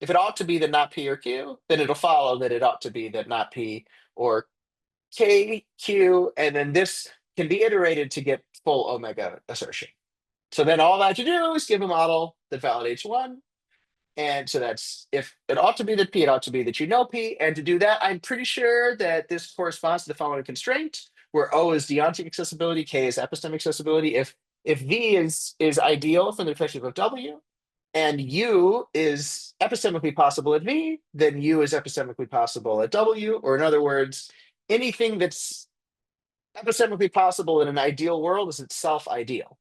if it ought to be that not P or Q, then it'll follow that it ought to be that not P or K, Q, and then this can be iterated to get full omega assertion. So then all I have to do is give a model that validates one. And so that's if it ought to be that P, it ought to be that you know P. And to do that, I'm pretty sure that this corresponds to the following constraint, where O is deontic accessibility, K is epistemic accessibility. If V is ideal from the perspective of W, and U is epistemically possible at V, then U is epistemically possible at W. Or in other words, anything that's epistemically possible in an ideal world is itself ideal.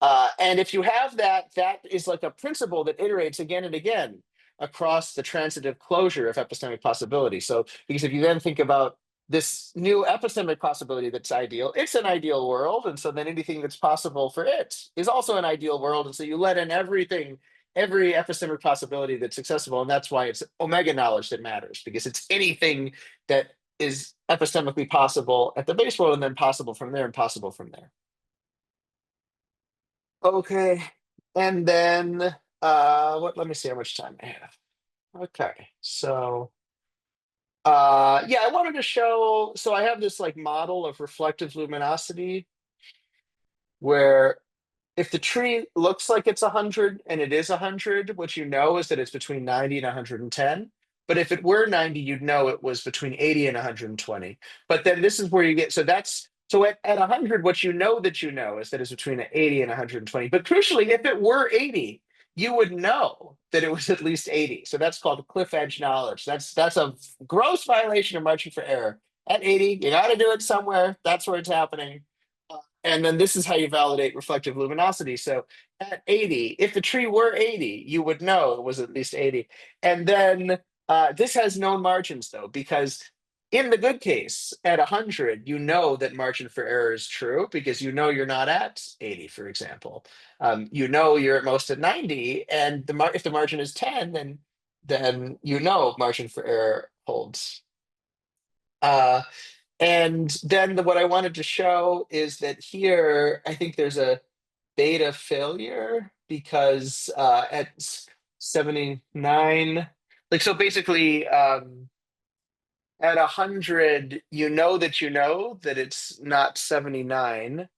And if you have that, that is like a principle that iterates again and again across the transitive closure of epistemic possibility. So, because if you then think about this new epistemic possibility that's ideal, it's an ideal world. And so then anything that's possible for it is also an ideal world. And so you let in everything, every epistemic possibility that's accessible. And that's why it's omega knowledge that matters, because it's anything that is epistemically possible at the base world and then possible from there and possible from there. Okay, and then let me see how much time I have. Okay, so yeah, I wanted to show, so I have this like model of reflective luminosity where if the tree looks like it's 100 and it is 100, what you know is that it's between 90 and 110. But if it were 90, you'd know it was between 80 and 120. But then this is where you get, so at 100, what you know is that it's between 80 and 120. But crucially, if it were 80, you would know that it was at least 80. So that's called cliff edge knowledge. That's a gross violation of margin for error. At 80, you got to do it somewhere. That's where it's happening. And then this is how you validate reflective luminosity. So at 80, if the tree were 80, you would know it was at least 80. And then this has known margins, though, because in the good case, at 100, you know that margin for error is true because you know you're not at 80, for example. You know you're at most at 90, and if the margin is 10, then you know margin for error holds. And then what I wanted to show is that here, I think there's a beta failure because at 79, like, so basically, at 100, you know that it's not 79,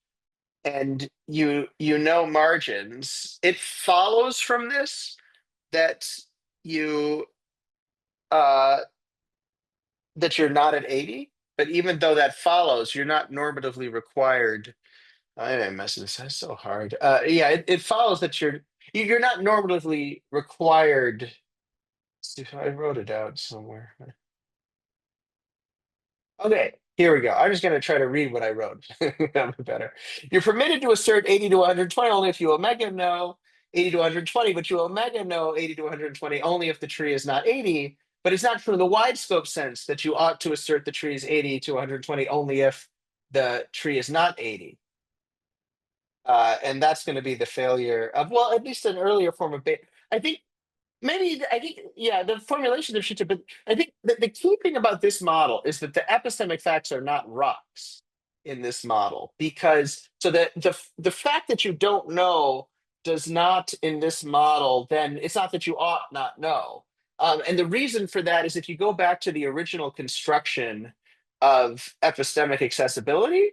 and you know margins. It follows from this that you uh that you're not at 80, but even though that follows, you're not normatively required. I'm messing this. That's so hard. Yeah, it follows that you're not normatively required. See if I wrote it out somewhere. Okay, here we go. I'm just going to try to read what I wrote. That'll be better. You're permitted to assert 80 to 120 only if you omega know 80 to 120, but you omega know 80 to 120 only if the tree is not 80. But it's not true in the wide scope sense that you ought to assert the tree is 80 to 120 only if the tree is not 80. And that's going to be the failure of, well, at least an earlier form of beta. I think, yeah, the formulation of Shita, but I think the key thing about this model is that the epistemic facts are not rocks in this model, because so that the fact that you don't know does not in this model, then it's not that you ought not know. And the reason for that is if you go back to the original construction of epistemic accessibility,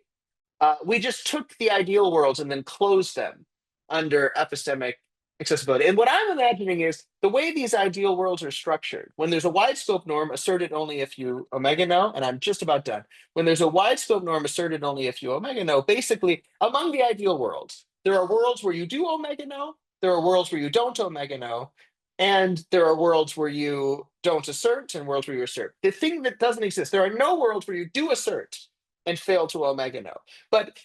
we just took the ideal worlds and then closed them under epistemic accessibility. And what I'm imagining is the way these ideal worlds are structured. When there's a wide scope norm, asserted only if you omega know, and I'm just about done. When there's a wide scope norm, asserted only if you omega know, basically among the ideal worlds, there are worlds where you do omega know, there are worlds where you don't omega know, and there are worlds where you don't assert and worlds where you assert. The thing that doesn't exist, there are no worlds where you do assert and fail to omega know. But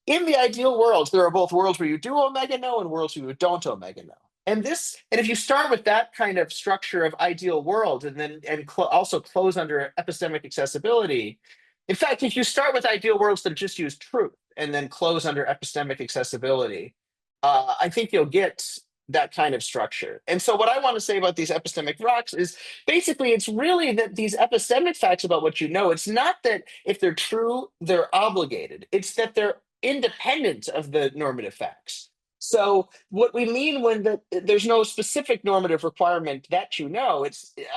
in the ideal worlds, there are both worlds where you do omega know and worlds where you don't omega know. And if you start with that kind of structure of ideal world and then also close under epistemic accessibility, in fact, if you start with ideal worlds that just use truth and then close under epistemic accessibility, I think you'll get that kind of structure. And so what I want to say about these epistemic rocks is basically it's really that these epistemic facts about what you know, it's not that if they're true, they're obligated. It's that they're independent of the normative facts. So what we mean when there's no specific normative requirement that you know,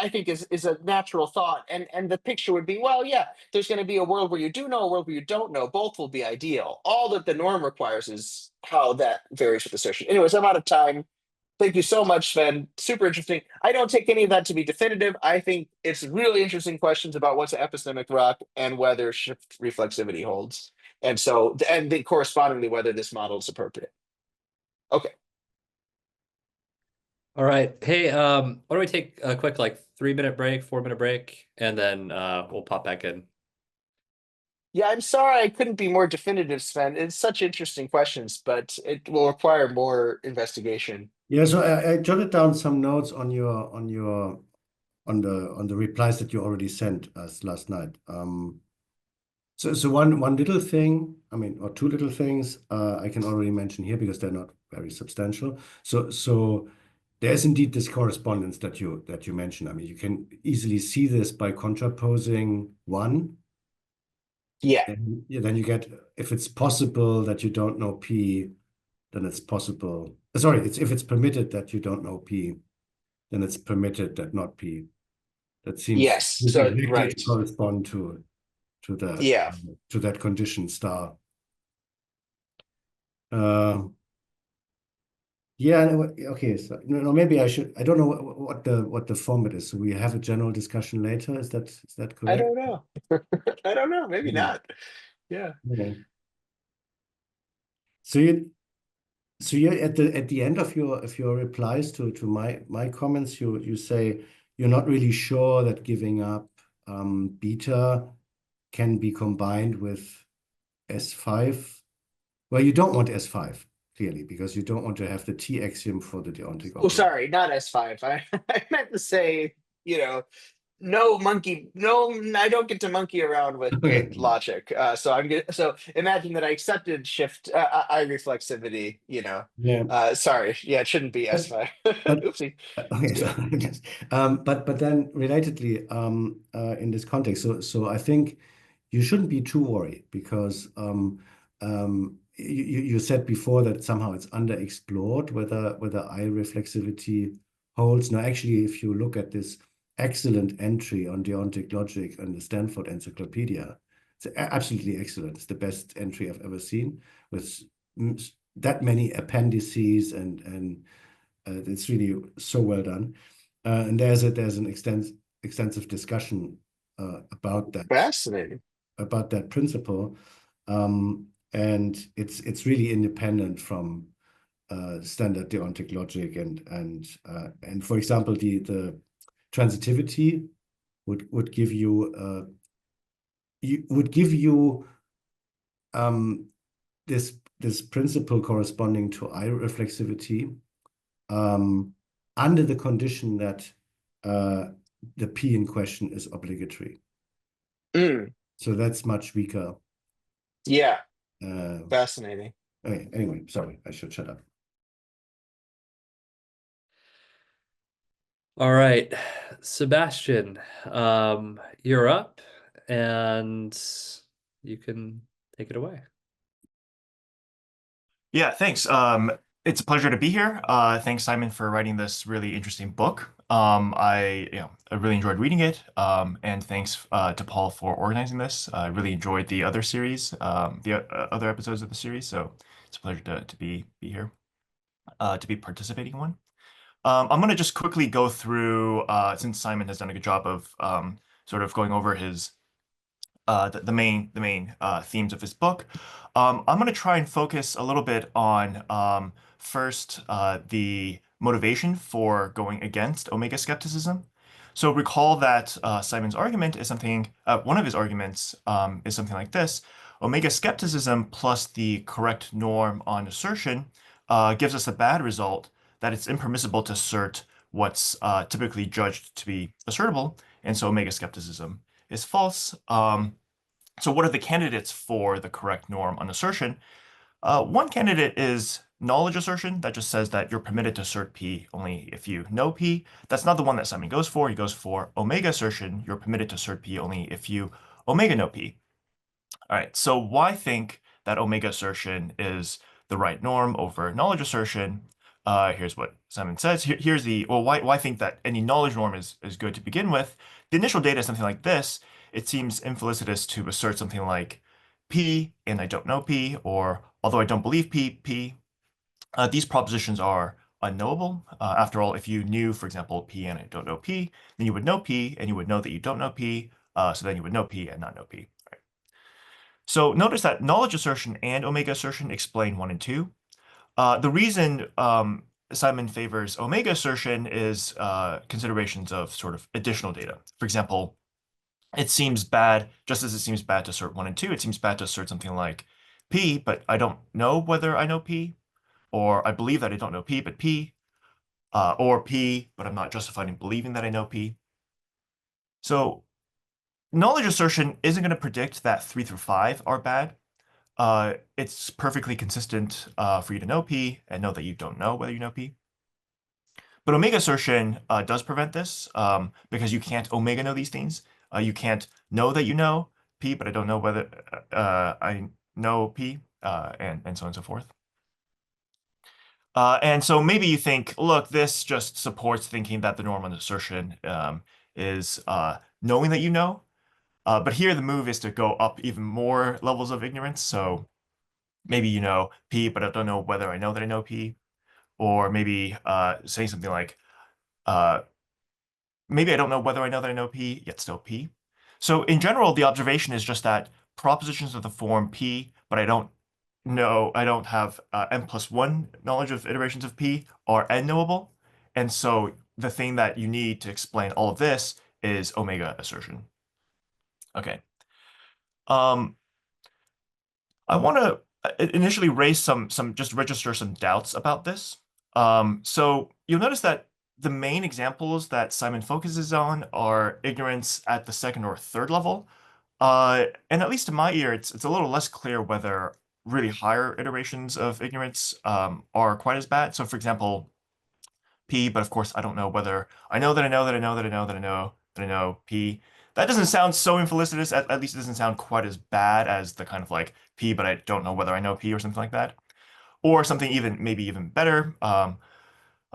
I think is a natural thought. And the picture would be, well, yeah, there's going to be a world where you do know, a world where you don't know. Both will be ideal. All that the norm requires is how that varies with assertion. Anyways, I'm out of time. Thank you so much, Sven. Super interesting. I don't take any of that to be definitive. I think it's really interesting questions about what's an epistemic rock and whether shift reflexivity holds. And so, and then correspondingly, whether this model is appropriate. Okay. All right. Hey, why don't we take a quick 3-minute break, 4-minute break, and then we'll pop back in. Yeah, I'm sorry I couldn't be more definitive, Sven. It's such interesting questions, but it will require more investigation. Yeah, so I jotted down some notes on the replies that you already sent us last night. So one little thing, I mean, or two little things, I can already mention here because they're not very substantial. So there's indeed this correspondence that you mentioned. I mean, you can easily see this by contraposing one. Yeah. And then you get, if it's possible that you don't know P, then it's possible. Sorry, if it's permitted that you don't know P, then it's permitted that not P. That seems Yes. So exactly right. to correspond to that condition star. Yeah. Okay. So no, maybe I should. I don't know what the format is. So we have a general discussion later. Is that correct? I don't know. I don't know. Maybe not. Yeah. Okay. So you at the end of your replies to my comments, you say you're not really sure that giving up beta can be combined with S5. Well, you don't want S5 clearly because you don't want to have the T axiom for the deontic. Oh, sorry, not S5. I meant to say, no monkey, no, I don't get to monkey around with Okay. logic. So I'm gonna. So imagine that I accepted shift I reflexivity. Yeah. Sorry, yeah, it shouldn't be But S5. but Oopsie. okay, so yes. But then relatedly, in this context, so I think you shouldn't be too worried because you said before that somehow it's underexplored whether eye reflexivity holds. No, actually, if you look at this excellent entry on deontic logic in the Stanford Encyclopedia, it's absolutely excellent. It's the best entry I've ever seen with that many appendices and it's really so well done. And there's an extensive discussion about Fascinating. that principle, and it's really independent from standard deontic logic and for example the transitivity would give you would give you this principle corresponding to eye reflexivity under the condition that the P in question is obligatory. Mm, So that's much weaker. yeah, Uh, fascinating. okay, anyway, sorry, I should shut up. All right, Sebastian, you're up, and you can take it away. Yeah, thanks. It's a pleasure to be here. Thanks, Simon, for writing this really interesting book. I really enjoyed reading it. And thanks to Paul for organizing this. I really enjoyed the other series, the other episodes of the series. So it's a pleasure to be here, to be participating in one. I'm going to just quickly go through, since Simon has done a good job of sort of going over his the main themes of his book. I'm going to try and focus a little bit on first the motivation for going against Omega skepticism. So recall that Simon's argument is something, one of his arguments is something like this: Omega skepticism plus the correct norm on assertion gives us a bad result, that it's impermissible to assert what's typically judged to be assertable, and so Omega skepticism is false. So what are the candidates for the correct norm on assertion? One candidate is knowledge assertion. That just says that you're permitted to assert P only if you know P. That's not the one that Simon goes for. He goes for omega assertion. You're permitted to assert P only if you omega know P. All right, so why think that omega assertion is the right norm over knowledge assertion? Here's what Simon says. Here's the, well, why think that any knowledge norm is good to begin with? The initial data is something like this. It seems infelicitous to assert something like P and I don't know P, or although I don't believe P. These propositions are unknowable. After all, if you knew, for example, P and I don't know P, then you would know P and you would know that you don't know P. So then you would know P and not know P. So notice that knowledge assertion and omega assertion explain 1 and 2. The reason Simon favors omega assertion is considerations of sort of additional data. For example, it seems bad, just as it seems bad to assert 1 and 2, it seems bad to assert something like P, but I don't know whether I know P, or I believe that I don't know P, but P, or P, but I'm not justified in believing that I know P. So knowledge assertion isn't going to predict that 3 through 5 are bad. It's perfectly consistent for you to know P and know that you don't know whether you know P. But omega assertion does prevent this because you can't omega know these things. You can't know that you know P, but I don't know whether I know P, and so on and so forth. And so maybe you think, look, this just supports thinking that the norm on assertion is knowing that you know. But here the move is to go up even more levels of ignorance. So maybe you know P, but I don't know whether I know that I know P. Or maybe saying something like, maybe I don't know whether I know that I know P, yet still P. So in general, the observation is just that propositions of the form P, but I don't have n+1 knowledge of iterations of P are n-knowable. And so the thing that you need to explain all of this is omega assertion. Okay. I want to initially raise just register some doubts about this. So you'll notice that the main examples that Simon focuses on are ignorance at the second or third level. And at least in my ear, it's a little less clear whether really higher iterations of ignorance are quite as bad. So for example, P, but of course I don't know whether I know that I know that I know that I know that I know that I know P. That doesn't sound so infelicitous, at least it doesn't sound quite as bad as the kind of like P, but I don't know whether I know P or something like that. Or something maybe even better. I'm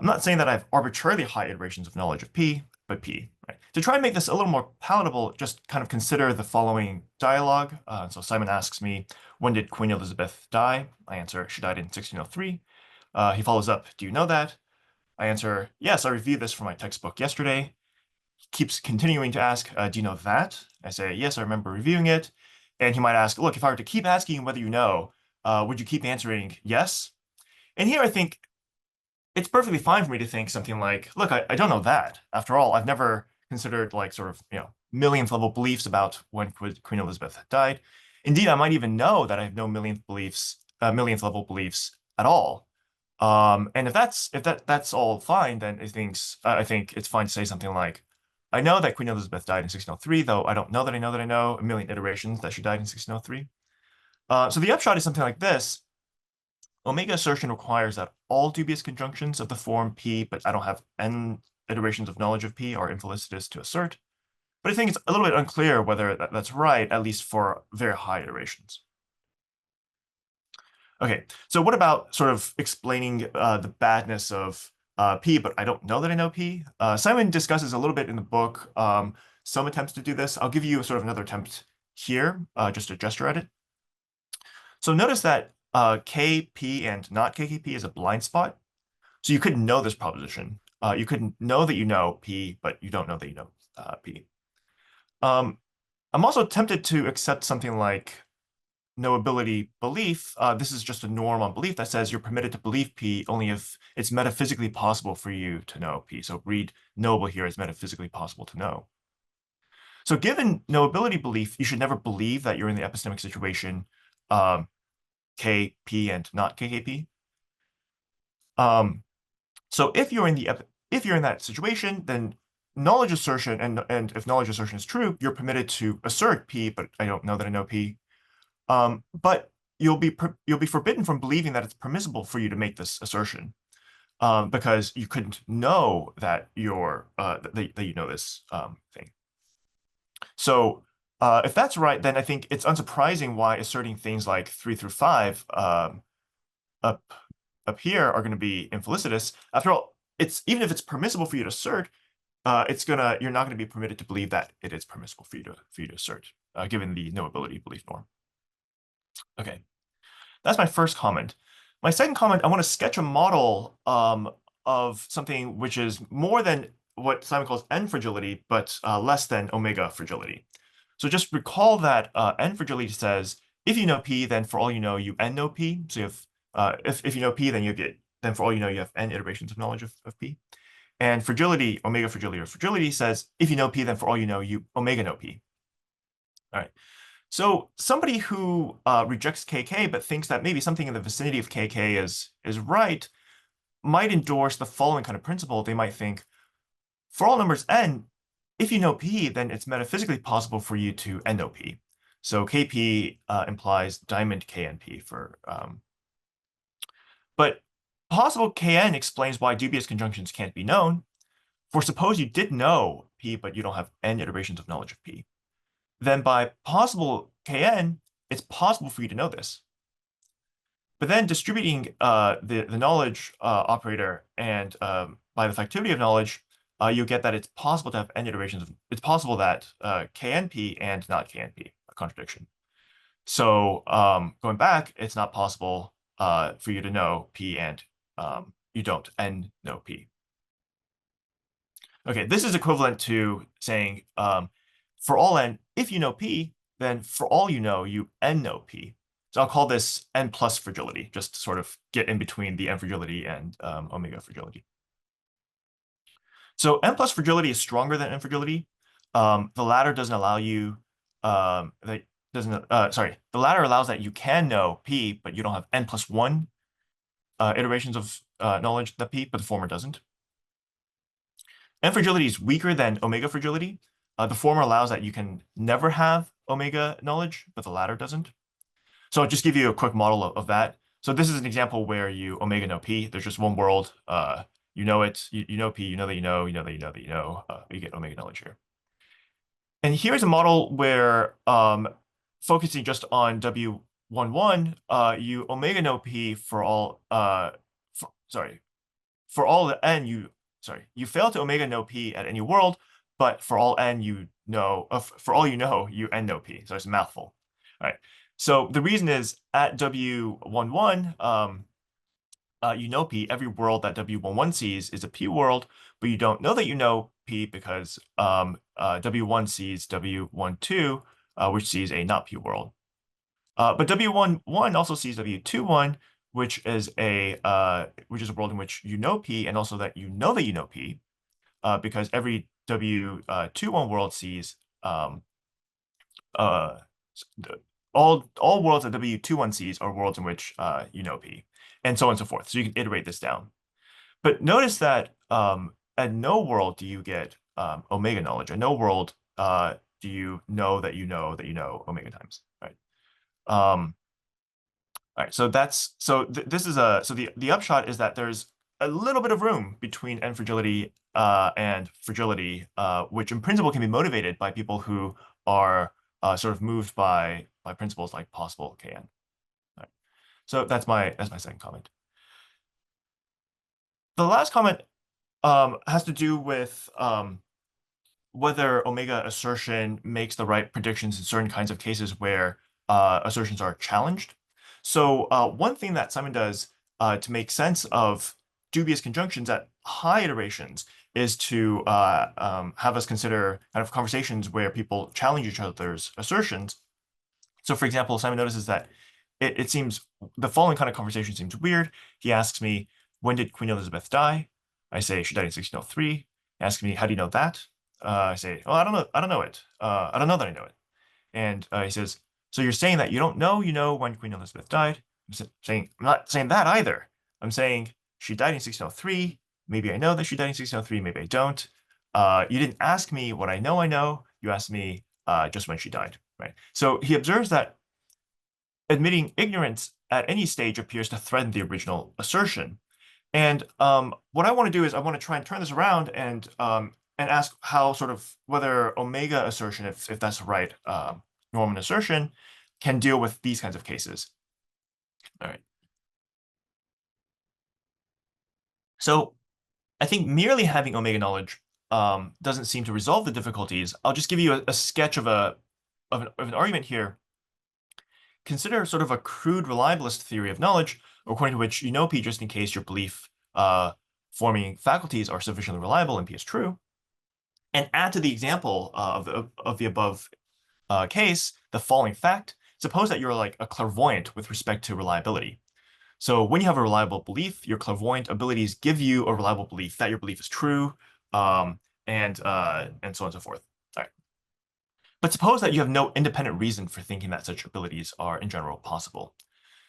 not saying that I have arbitrarily high iterations of knowledge of P, but P. Right? To try and make this a little more palatable, just kind of consider the following dialogue. So Simon asks me, when did Queen Elizabeth die? I answer, she died in 1603. He follows up, do you know that? I answer, yes, I reviewed this for my textbook yesterday. He keeps continuing to ask, do you know that? I say, yes, I remember reviewing it. And he might ask, look, if I were to keep asking whether you know, would you keep answering yes? And here I think it's perfectly fine for me to think something like, look, I don't know that. After all, I've never considered like sort of, millionth level beliefs about when Queen Elizabeth died. Indeed, I might even know that I have no millionth level beliefs at all. And if that's all fine, then I think it's fine to say something like, I know that Queen Elizabeth died in 1603, though I don't know that I know a million iterations that she died in 1603. So the upshot is something like this. Omega assertion requires that all dubious conjunctions of the form P, but I don't have n iterations of knowledge of P, are infelicitous to assert. But I think it's a little bit unclear whether that's right, at least for very high iterations. Okay, so what about sort of explaining the badness of P, but I don't know that I know P? Simon discusses a little bit in the book some attempts to do this. I'll give you sort of another attempt here, just to gesture at it. So notice that KP and not KKP is a blind spot. So you couldn't know this proposition. You couldn't know that you know P, but you don't know that you know P. I'm also tempted to accept something like knowability belief. This is just a norm on belief that says you're permitted to believe P only if it's metaphysically possible for you to know P. So read knowable here as metaphysically possible to know. So given knowability belief, you should never believe that you're in the epistemic situation KP and not KKP. So if you're in that situation, then knowledge assertion, and if knowledge assertion is true, you're permitted to assert P, but I don't know that I know P. But you'll be forbidden from believing that it's permissible for you to make this assertion, because you couldn't know that that you know this thing. So if that's right, then I think it's unsurprising why asserting things like 3 through 5 up here are going to be infelicitous. After all, even if it's permissible for you to assert, you're not going to be permitted to believe that it is permissible for you to assert, given the knowability belief norm. Okay, that's my first comment. My second comment, I want to sketch a model of something which is more than what Simon calls n fragility, but less than omega fragility. So just recall that n fragility says, if you know P, then for all you know, you n know P. So you have, if you know P, then for all you know, you have n iterations of knowledge of P. And fragility, omega fragility or fragility says, if you know P, then for all you know, you omega know P. All right. So somebody who rejects KK but thinks that maybe something in the vicinity of KK is right might endorse the following kind of principle. They might think, for all numbers n, if you know P, then it's metaphysically possible for you to n know P. So KP implies diamond KNP for, but possible KN explains why dubious conjunctions can't be known. For suppose you did know P, but you don't have n iterations of knowledge of P. Then by possible Kn, it's possible for you to know this. But then distributing the knowledge operator and by the factivity of knowledge, you'll get that it's possible to have n iterations it's possible that KNP and not KNP, a contradiction. So going back, it's not possible for you to know P and you don't n know P. Okay, this is equivalent to saying for all n, if you know P, then for all you know, you n know P. So I'll call this n plus fragility, just to sort of get in between the n fragility and omega fragility. So n plus fragility is stronger than n fragility. The latter doesn't allow you, the latter allows that you can know P, but you don't have n plus 1 iterations of knowledge that P, but the former doesn't. N fragility is weaker than omega fragility. The former allows that you can never have omega knowledge, but the latter doesn't. So I'll just give you a quick model of that. So this is an example where you omega know P. There's just one world. You know it. You know P. You know that you know. You know that you know that you know. You get omega knowledge here. And here's a model where focusing just on W11, you omega know P for all. For all the n you fail to omega know P at any world, but for all n you know, for all you know n know P. So it's a mouthful. All right. So the reason is at W11, you know P, every world that W11 sees is a P world, but you don't know that you know P because W1 sees W12, which sees a not P world. But W11 also sees W21, which is a world in which you know P, and also that you know P, because every W21 world sees all worlds that W21 sees are worlds in which you know P, and so on and so forth. So you can iterate this down. But notice that at no world do you get omega knowledge. At no world do you know that you know omega times, right? All right, so the upshot is that there's a little bit of room between n fragility and fragility, which in principle can be motivated by people who are sort of moved by principles like possible Kn. All right. So that's my second comment. The last comment has to do with whether omega assertion makes the right predictions in certain kinds of cases where assertions are challenged. So one thing that Simon does to make sense of dubious conjunctions at high iterations is to have us consider kind of conversations where people challenge each other's assertions. So for example, Simon notices that it seems the following kind of conversation seems weird. He asks me, when did Queen Elizabeth die? I say she died in 1603. He asks me, how do you know that? I say, oh, I don't know it. I don't know that I know it. And he says, so you're saying that you don't know when Queen Elizabeth died? I'm not saying that either. I'm saying she died in 1603. Maybe I know that she died in 1603. Maybe I don't. You didn't ask me what I know. You asked me just when she died, right? So he observes that admitting ignorance at any stage appears to threaten the original assertion. And what I want to do is I want to try and turn this around and ask how sort of whether omega assertion, if that's the right Norman assertion, can deal with these kinds of cases. All right. So I think merely having omega knowledge doesn't seem to resolve the difficulties. I'll just give you a sketch of an argument here. Consider sort of a crude reliabilist theory of knowledge, according to which you know P just in case your belief forming faculties are sufficiently reliable and P is true, and add to the example of the above case the following fact. Suppose that you're like a clairvoyant with respect to reliability. So when you have a reliable belief, your clairvoyant abilities give you a reliable belief that your belief is true, and so on and so forth. All right. But suppose that you have no independent reason for thinking that such abilities are in general possible.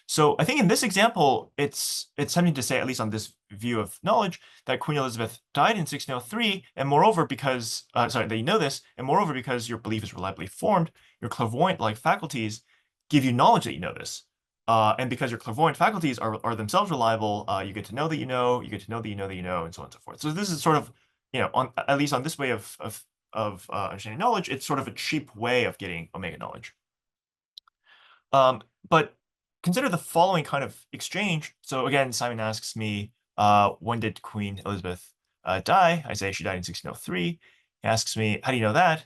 So I think in this example, it's tempting to say, at least on this view of knowledge, that Queen Elizabeth died in 1603, and moreover because, that you know this, and moreover because your belief is reliably formed, your clairvoyant-like faculties give you knowledge that you know this. And because your clairvoyant faculties are themselves reliable, you get to know that you know, you get to know that you know that you know, and so on and so forth. So this is sort of, at least on this way of understanding knowledge, it's sort of a cheap way of getting omega knowledge. But consider the following kind of exchange. So again, Simon asks me, when did Queen Elizabeth die? I say she died in 1603. He asks me, how do you know that?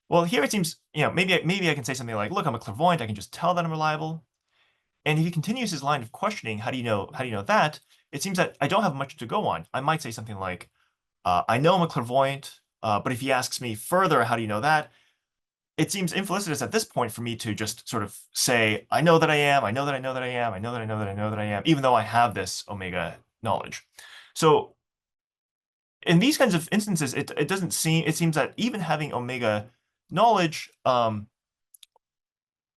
Well, here it seems, maybe I can say something like, look, I'm a clairvoyant. I can just tell that I'm reliable. And if he continues his line of questioning, how do you know that? It seems that I don't have much to go on. I might say something like, I know I'm a clairvoyant, but if he asks me further, how do you know that? It seems infelicitous at this point for me to just sort of say, I know that I am, I know that I know that I am, I know that I know that I know that I am, even though I have this omega knowledge. So in these kinds of instances, it seems that even having omega knowledge,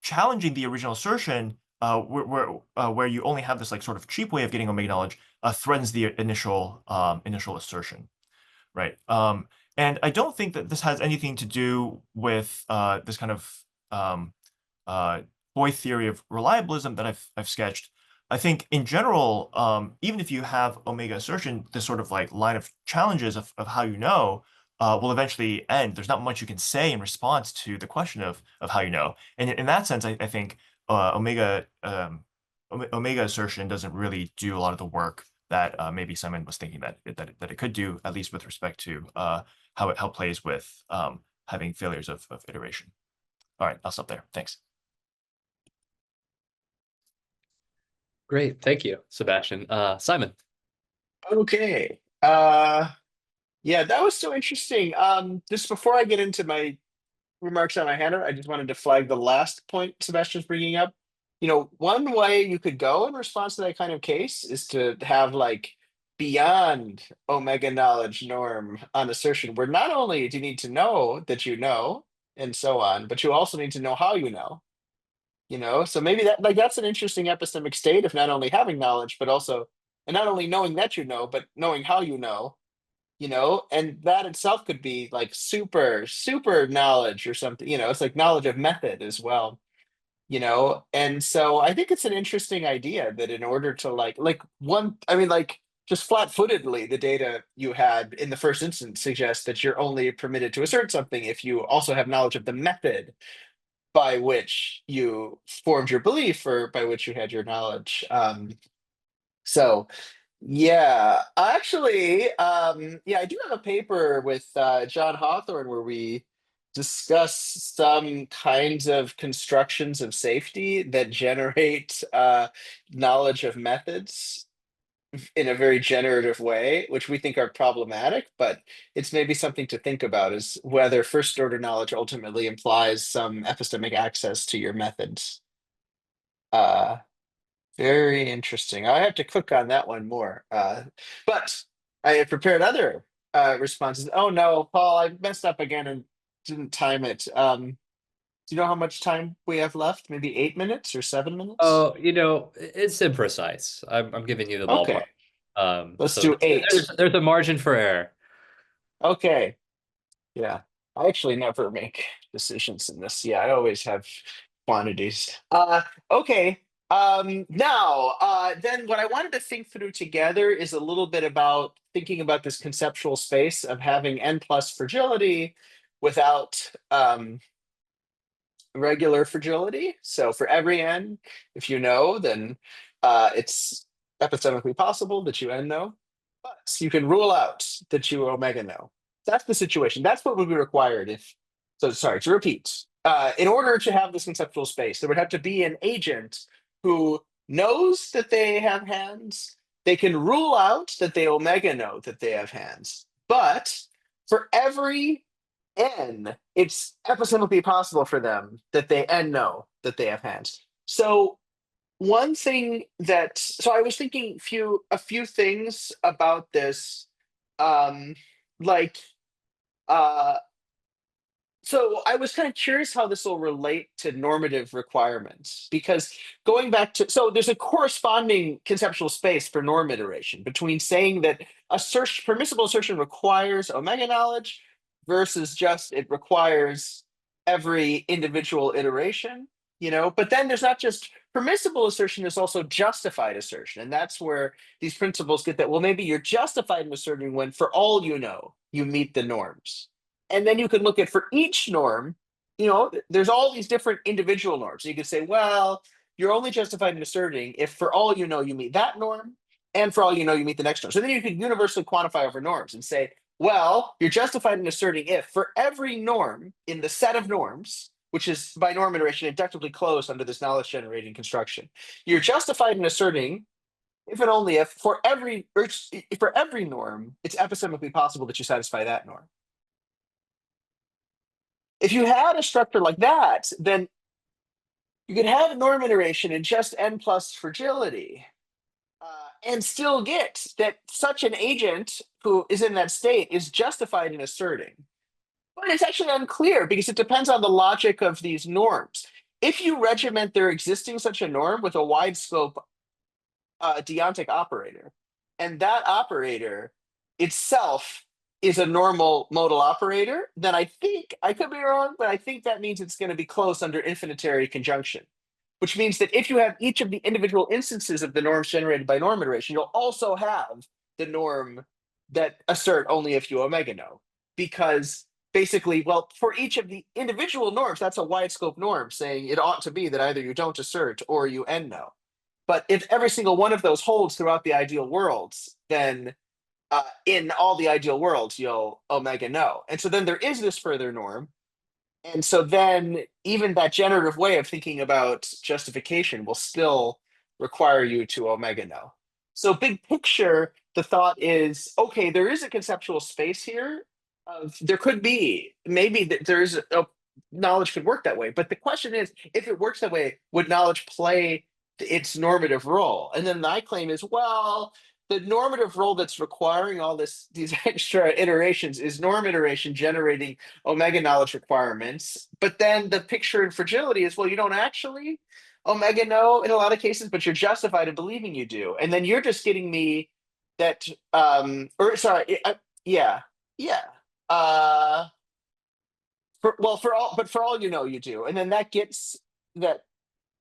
challenging the original assertion, where you only have this like sort of cheap way of getting omega knowledge, threatens the initial assertion. right? And I don't think that this has anything to do with this kind of toy theory of reliabilism that I've sketched. I think in general, even if you have omega assertion, this sort of like line of challenges of how you know will eventually end. There's not much you can say in response to the question of how you know. And in that sense, I think omega assertion doesn't really do a lot of the work that maybe Simon was thinking that it could do, at least with respect to how it plays with having failures of iteration. All right, I'll stop there. Thanks. Great, thank you, Sebastian. Simon. Okay. Yeah, that was so interesting. Just before I get into my remarks on my handout, I just wanted to flag the last point Sebastian's bringing up. One way you could go in response to that kind of case is to have like beyond omega knowledge norm on assertion, where not only do you need to know that you know and so on, but you also need to know how you know. So maybe that's an interesting epistemic state of not only having knowledge, but also, and not only knowing that you know, but knowing how you know. And that itself could be like super knowledge or something. It's like knowledge of method as well. And so I think it's an interesting idea that in order to like just flat-footedly, the data you had in the first instance suggests that you're only permitted to assert something if you also have knowledge of the method by which you formed your belief or by which you had your knowledge. So yeah, actually, yeah, I do have a paper with John Hawthorne where we discuss some kinds of constructions of safety that generate knowledge of methods in a very generative way, which we think are problematic, but it's maybe something to think about is whether first order knowledge ultimately implies some epistemic access to your methods. Uh, Very interesting. I have to cook on that one more. But I had prepared other responses. Oh no, Paul, I messed up again and didn't time it. Do you know how much time we have left? Maybe 8 minutes or 7 minutes? Oh, it's imprecise. I'm giving you the ballpark. Okay, let's So do eight. there's a margin for error. Okay. Yeah. I actually never make decisions in this. Yeah, I always have quantities. Okay. Now, then what I wanted to think through together is a little bit about thinking about this conceptual space of having n plus fragility without regular fragility. So for every n, if you know, then it's epistemically possible that you n know, but you can rule out that you omega know. That's the situation. That's what would be required if. So sorry to repeat. In order to have this conceptual space, there would have to be an agent who knows that they have hands. They can rule out that they omega know that they have hands, but for every n, it's epistemically possible for them that they n know that they have hands. So one thing so I was thinking a few things about this, like so I was kind of curious how this will relate to normative requirements, because going back to, so there's a corresponding conceptual space for norm iteration between saying that permissible assertion requires omega knowledge versus just it requires every individual iteration, but then there's not just permissible assertion, there's also justified assertion. And that's where these principles get that, well, maybe you're justified in asserting when for all you know, you meet the norms. And then you can look at for each norm, there's all these different individual norms. So you could say, well, you're only justified in asserting if for all you know, you meet that norm, and for all you know, you meet the next norm. So then you can universally quantify over norms and say, well, you're justified in asserting if for every norm in the set of norms, which is by norm iteration inductively closed under this knowledge generating construction, you're justified in asserting if and only if for every norm, it's epistemically possible that you satisfy that norm. If you had a structure like that, then you could have norm iteration in just n plus fragility and still get that such an agent who is in that state is justified in asserting. But it's actually unclear because it depends on the logic of these norms. If you regiment there existing such a norm with a wide scope deontic operator, and that operator itself is a normal modal operator, then I think, I could be wrong, but I think that means it's going to be close under infinitary conjunction, which means that if you have each of the individual instances of the norms generated by norm iteration, you'll also have the norm that assert only if you omega know. Because basically, well, for each of the individual norms, that's a wide scope norm saying it ought to be that either you don't assert or you n know. But if every single one of those holds throughout the ideal worlds, then in all the ideal worlds, you'll omega know. And so then there is this further norm. And so then even that generative way of thinking about justification will still require you to omega know. So big picture, the thought is, okay, there is a conceptual space here. There could be, maybe there is knowledge could work that way. But the question is, if it works that way, would knowledge play its normative role? And then my claim is, well, the normative role that's requiring all these extra iterations is norm iteration generating omega knowledge requirements. But then the picture in fragility is, well, you don't actually omega know in a lot of cases, but you're justified in believing you do. And then you're just getting me that, yeah. For all you know, you do. And then that gets that,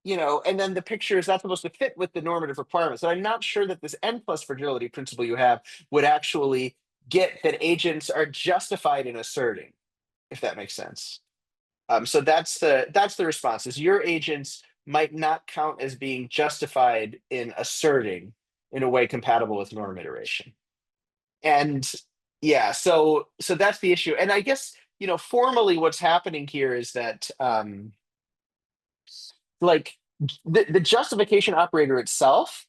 and then the picture is not supposed to fit with the normative requirements. So I'm not sure that this n plus fragility principle you have would actually get that agents are justified in asserting, if that makes sense. So that's the response, is your agents might not count as being justified in asserting in a way compatible with norm iteration. And yeah, so that's the issue. And I guess, formally what's happening here is that like the justification operator itself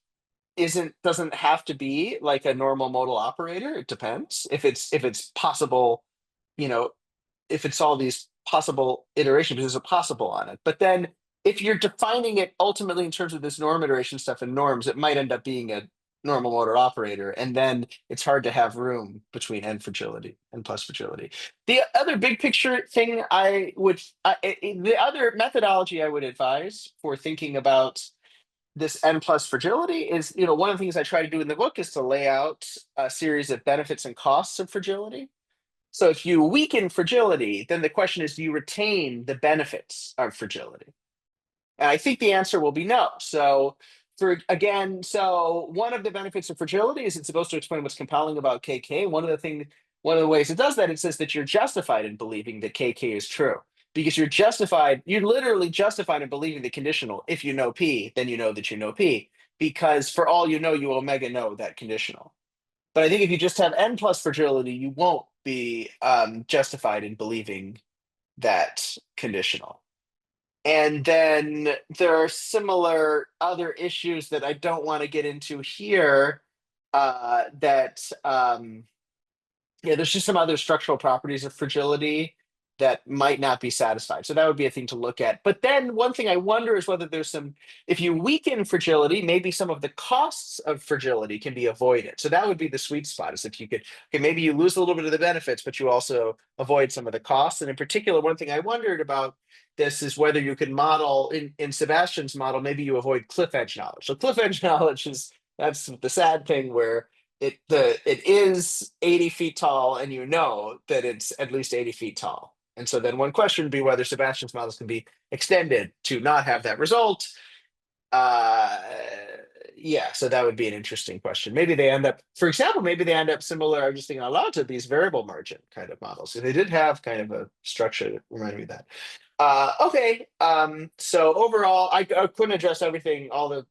doesn't have to be like a normal modal operator. It depends if it's possible, if it's all these possible iterations, there's a possible on it. But then if you're defining it ultimately in terms of this norm iteration stuff and norms, it might end up being a normal modal operator, and then it's hard to have room between n fragility and plus fragility. The other big picture thing the other methodology I would advise for thinking about this n plus fragility is, one of the things I try to do in the book is to lay out a series of benefits and costs of fragility. So if you weaken fragility, then the question is, do you retain the benefits of fragility? And I think the answer will be no. So one of the benefits of fragility is it's supposed to explain what's compelling about KK. One of the ways it does that, it says that you're justified in believing that KK is true, because you're literally justified in believing the conditional. If you know P, then you know that you know P, because for all you know, you omega know that conditional. But I think if you just have n plus fragility, you won't be justified in believing that conditional. And then there are similar other issues that I don't want to get into here there's just some other structural properties of fragility that might not be satisfied. So that would be a thing to look at. But then one thing I wonder is whether if you weaken fragility, maybe some of the costs of fragility can be avoided. So that would be the sweet spot, is if you could, maybe you lose a little bit of the benefits, but you also avoid some of the costs. And in particular, one thing I wondered about this is whether you could model in Sebastian's model, maybe you avoid cliff edge knowledge. So cliff edge knowledge that's the sad thing, where it is 80 feet tall, and you know that it's at least 80 feet tall. And so then one question would be whether Sebastian's models can be extended to not have that result. So that would be an interesting question. Maybe they end up, for example, similar, I'm just thinking out loud, to these variable margin kind of models. So they did have kind of a structure that reminded me of that. So overall, I couldn't address everything, all the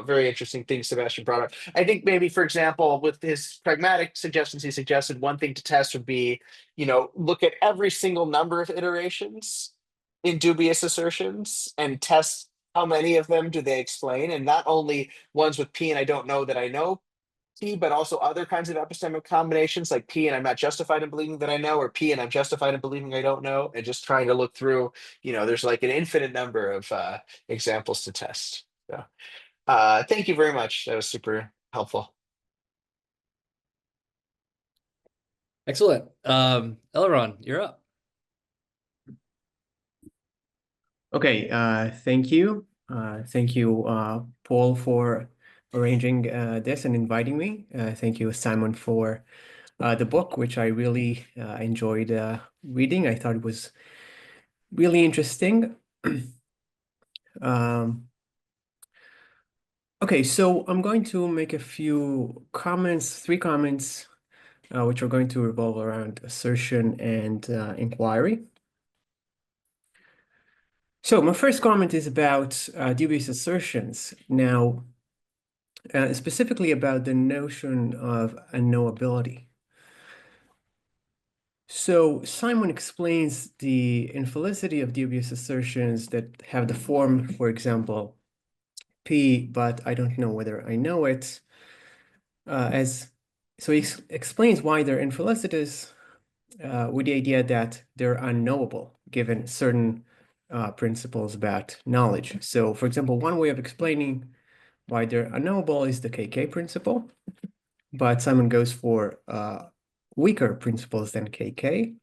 very interesting things Sebastian brought up. I think maybe, for example, with his pragmatic suggestions, he suggested one thing to test would be, look at every single number of iterations in dubious assertions and test how many of them do they explain, and not only ones with P and I don't know that I know P, but also other kinds of epistemic combinations like P and I'm not justified in believing that I know, or P and I'm justified in believing I don't know, and just trying to look through, there's like an infinite number of examples to test. So thank you very much. That was super helpful. Excellent. Eliran, you're up. Okay, thank you. Thank you, Paul, for arranging this and inviting me. Thank you, Simon, for the book, which I really enjoyed reading. I thought it was really interesting. Okay, so I'm going to make a few comments, 3 comments, which are going to revolve around assertion and inquiry. So my first comment is about dubious assertions. Now, specifically about the notion of unknowability. So Simon explains the infelicity of dubious assertions that have the form, for example, P, but I don't know whether I know it. So he explains why they're infelicitous with the idea that they're unknowable given certain principles about knowledge. So, for example, one way of explaining why they're unknowable is the KK principle, but Simon goes for weaker principles than KK,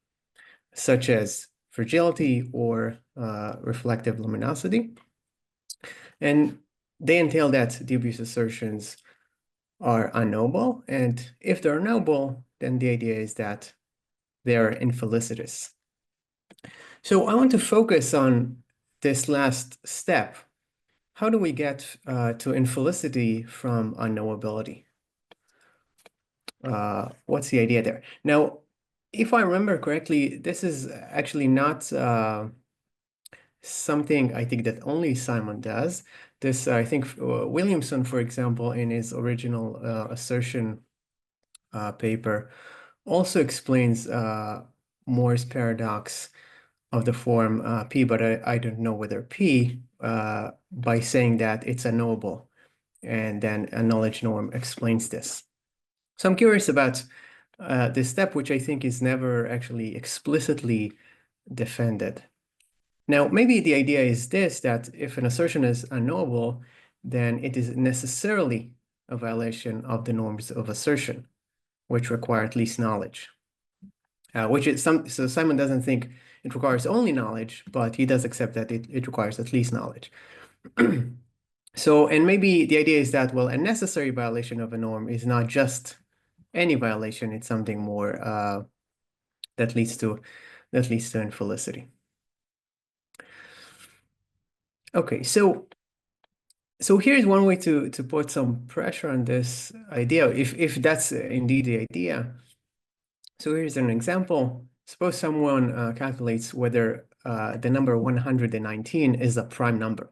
such as fragility or reflective luminosity. And they entail that dubious assertions are unknowable. And if they're knowable, then the idea is that they're infelicitous. So I want to focus on this last step. How do we get to infelicity from unknowability? What's the idea there? Now, if I remember correctly, this is actually not something I think that only Simon does. This, I think, Williamson, for example, in his original assertion paper, also explains Moore's paradox of the form P, but I don't know whether P, by saying that it's unknowable, and then a knowledge norm explains this. So I'm curious about this step, which I think is never actually explicitly defended. Now, maybe the idea is this, that if an assertion is unknowable, then it is necessarily a violation of the norms of assertion, which require at least knowledge. So Simon doesn't think it requires only knowledge, but he does accept that it requires at least knowledge. So, and maybe the idea is that, well, a necessary violation of a norm is not just any violation, it's something more that leads to infelicity. Okay, so here's one way to put some pressure on this idea, if that's indeed the idea. So here's an example. Suppose someone calculates whether the number 119 is a prime number.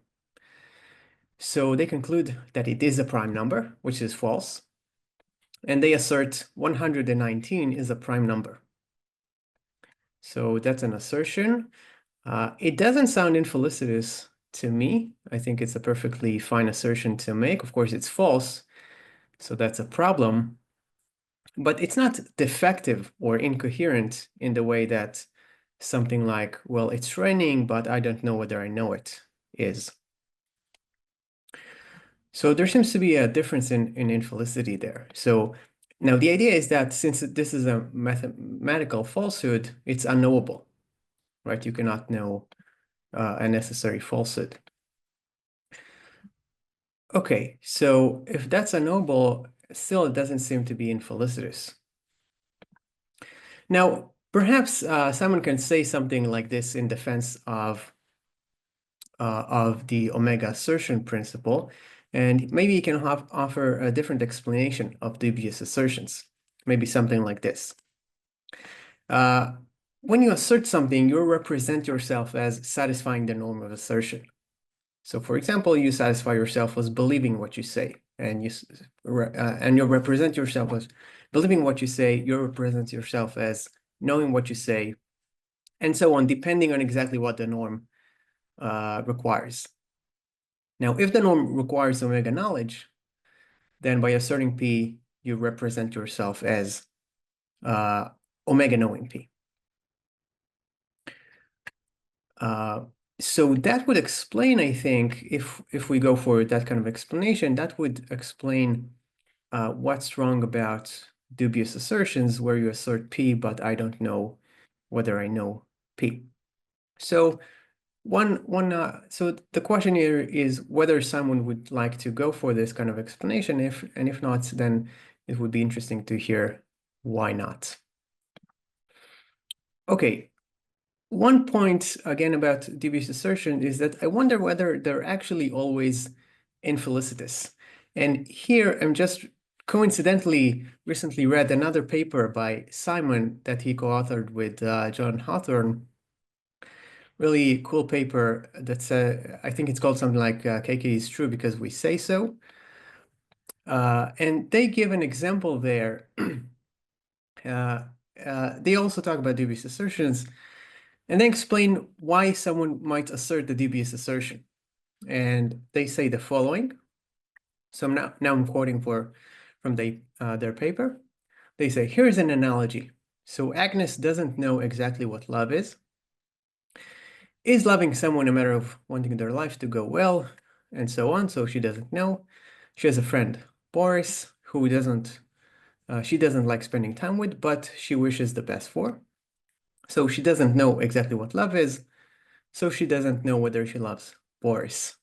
So they conclude that it is a prime number, which is false. And they assert 119 is a prime number. So that's an assertion. It doesn't sound infelicitous to me. I think it's a perfectly fine assertion to make. Of course, it's false, so that's a problem. But it's not defective or incoherent in the way that something like, well, it's raining, but I don't know whether I know it is. So there seems to be a difference in infelicity there. So now the idea is that since this is a mathematical falsehood, it's unknowable, right? You cannot know a necessary falsehood. Okay, so if that's unknowable, still it doesn't seem to be infelicitous. Now, perhaps someone can say something like this in defense of the omega assertion principle, and maybe you can offer a different explanation of dubious assertions. Maybe something like this. When you assert something, you represent yourself as satisfying the norm of assertion. So, for example, you satisfy yourself as believing what you say, and you represent yourself as believing what you say. You represent yourself as knowing what you say, and so on, depending on exactly what the norm requires. Now, if the norm requires omega knowledge, then by asserting P, you represent yourself as omega knowing P. So that would explain, I think, if we go for that kind of explanation, that would explain what's wrong about dubious assertions where you assert P, but I don't know whether I know P. So so the question here is whether someone would like to go for this kind of explanation. If not, then it would be interesting to hear why not? Okay, one point again about dubious assertion is that I wonder whether they're actually always infelicitous. And here I'm just coincidentally recently read another paper by Simon that he co-authored with John Hawthorne. Really cool paper that's, I think it's called something like KK is true because we say so. And they give an example there. They also talk about dubious assertions and then explain why someone might assert the dubious assertion. And they say the following. So now I'm quoting from their paper. They say, here's an analogy. So Agnes doesn't know exactly what love is. Is loving someone a matter of wanting their life to go well, and so on? So she doesn't know. She has a friend, Boris, who she doesn't like spending time with, but she wishes the best for. So she doesn't know exactly what love is. So she doesn't know whether she loves Boris.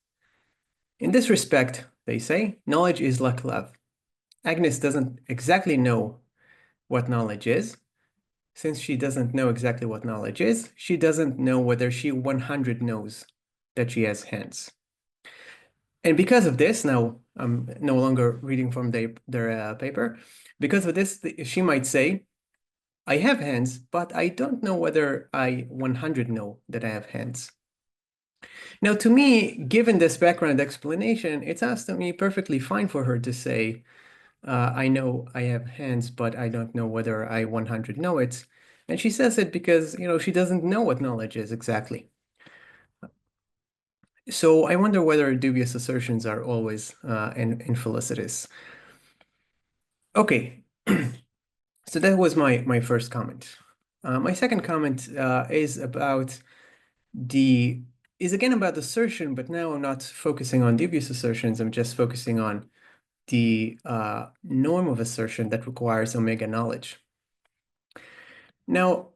In this respect, they say, knowledge is like love. Agnes doesn't exactly know what knowledge is. Since she doesn't know exactly what knowledge is, she doesn't know whether she 100 knows that she has hands. And because of this, now I'm no longer reading from their paper, because of this, she might say, I have hands, but I don't know whether I 100 know that I have hands. Now, to me, given this background explanation, it sounds to me perfectly fine for her to say, I know I have hands, but I don't know whether I 100 know it. And she says it because, she doesn't know what knowledge is exactly. So I wonder whether dubious assertions are always infelicitous. Okay, so that was my first comment. My second comment is again about assertion, but now I'm not focusing on dubious assertions. I'm just focusing on the norm of assertion that requires omega knowledge. Now,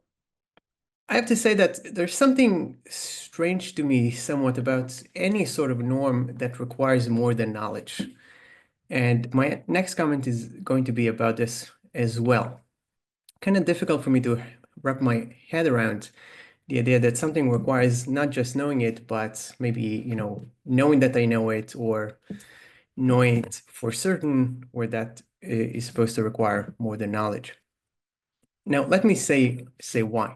I have to say that there's something strange to me somewhat about any sort of norm that requires more than knowledge. And my next comment is going to be about this as well. Kind of difficult for me to wrap my head around the idea that something requires not just knowing it, but maybe, knowing that I know it or knowing it for certain, or that is supposed to require more than knowledge. Now, let me say why.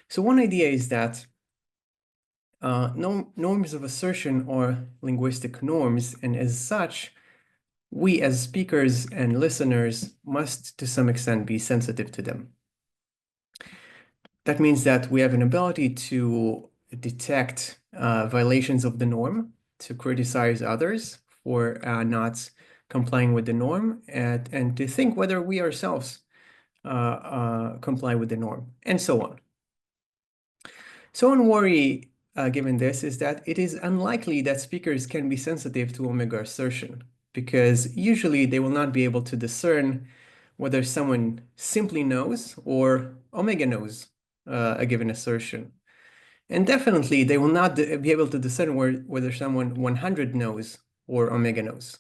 So one idea is that norms of assertion are linguistic norms, and as such, we as speakers and listeners must, to some extent, be sensitive to them. That means that we have an ability to detect violations of the norm, to criticize others for not complying with the norm, and to think whether we ourselves comply with the norm, and so on. So one worry, given this, is that it is unlikely that speakers can be sensitive to omega assertion, because usually they will not be able to discern whether someone simply knows or omega knows a given assertion. And definitely they will not be able to discern whether someone 100 knows or omega knows,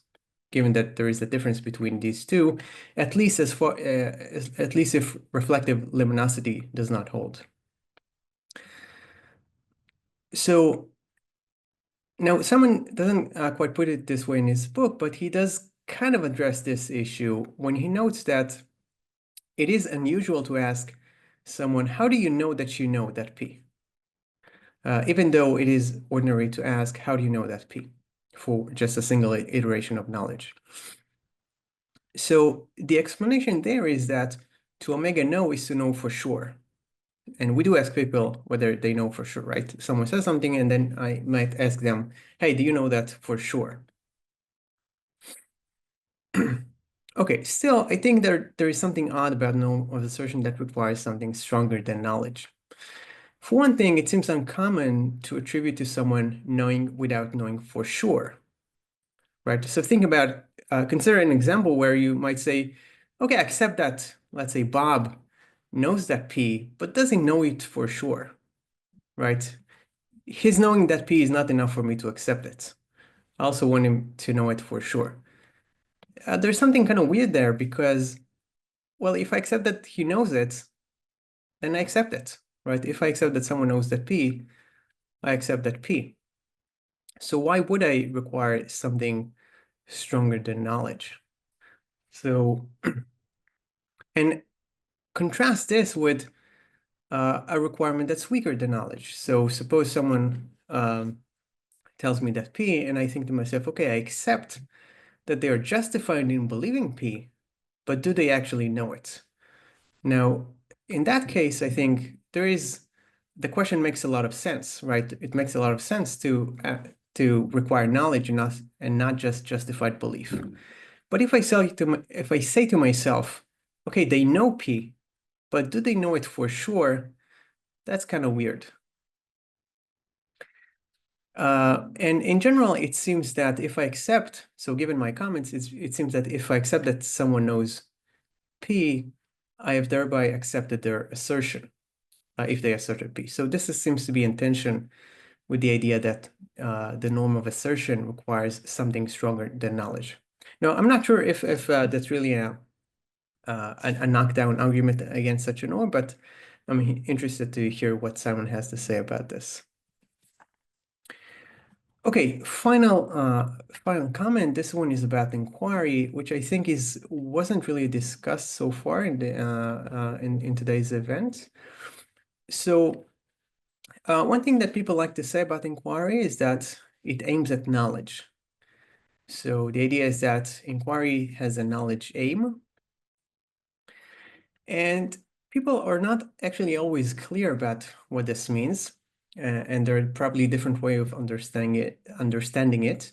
given that there is a difference between these two, at least at least if reflective luminosity does not hold. So now someone doesn't quite put it this way in his book, but he does kind of address this issue when he notes that it is unusual to ask someone, how do you know that you know that P? Even though it is ordinary to ask, how do you know that P? For just a single iteration of knowledge. So the explanation there is that to omega know is to know for sure. And we do ask people whether they know for sure, right? Someone says something and then I might ask them, hey, do you know that for sure? Okay, still, I think there is something odd about norm of assertion that requires something stronger than knowledge. For one thing, it seems uncommon to attribute to someone knowing without knowing for sure, right? So think about, consider an example where you might say, okay, accept that, let's say Bob knows that P, but doesn't know it for sure, right? His knowing that P is not enough for me to accept it. I also want him to know it for sure. There's something kind of weird there because well, if I accept that he knows it, then I accept it, right? If I accept that someone knows that P, I accept that P. So why would I require something stronger than knowledge? So, and contrast this with a requirement that's weaker than knowledge. So suppose someone tells me that P, and I think to myself, okay, I accept that they are justified in believing P, but do they actually know it? Now, in that case, I think the question makes a lot of sense, right? It makes a lot of sense to require knowledge and not just justified belief. But if I say to myself, okay, they know P, but do they know it for sure? That's kind of weird. And in general, it seems that if I accept, so given my comments, it seems that if I accept that someone knows P, I have thereby accepted their assertion, if they asserted P. So seems to be in tension with the idea that the norm of assertion requires something stronger than knowledge. Now, I'm not sure if that's really a knockdown argument against such a norm, but I'm interested to hear what Simon has to say about this. Okay, final comment. This one is about inquiry, which I think wasn't really discussed so far in today's event. So one thing that people like to say about inquiry is that it aims at knowledge. So the idea is that inquiry has a knowledge aim, and people are not actually always clear about what this means. And there are probably different ways of understanding it.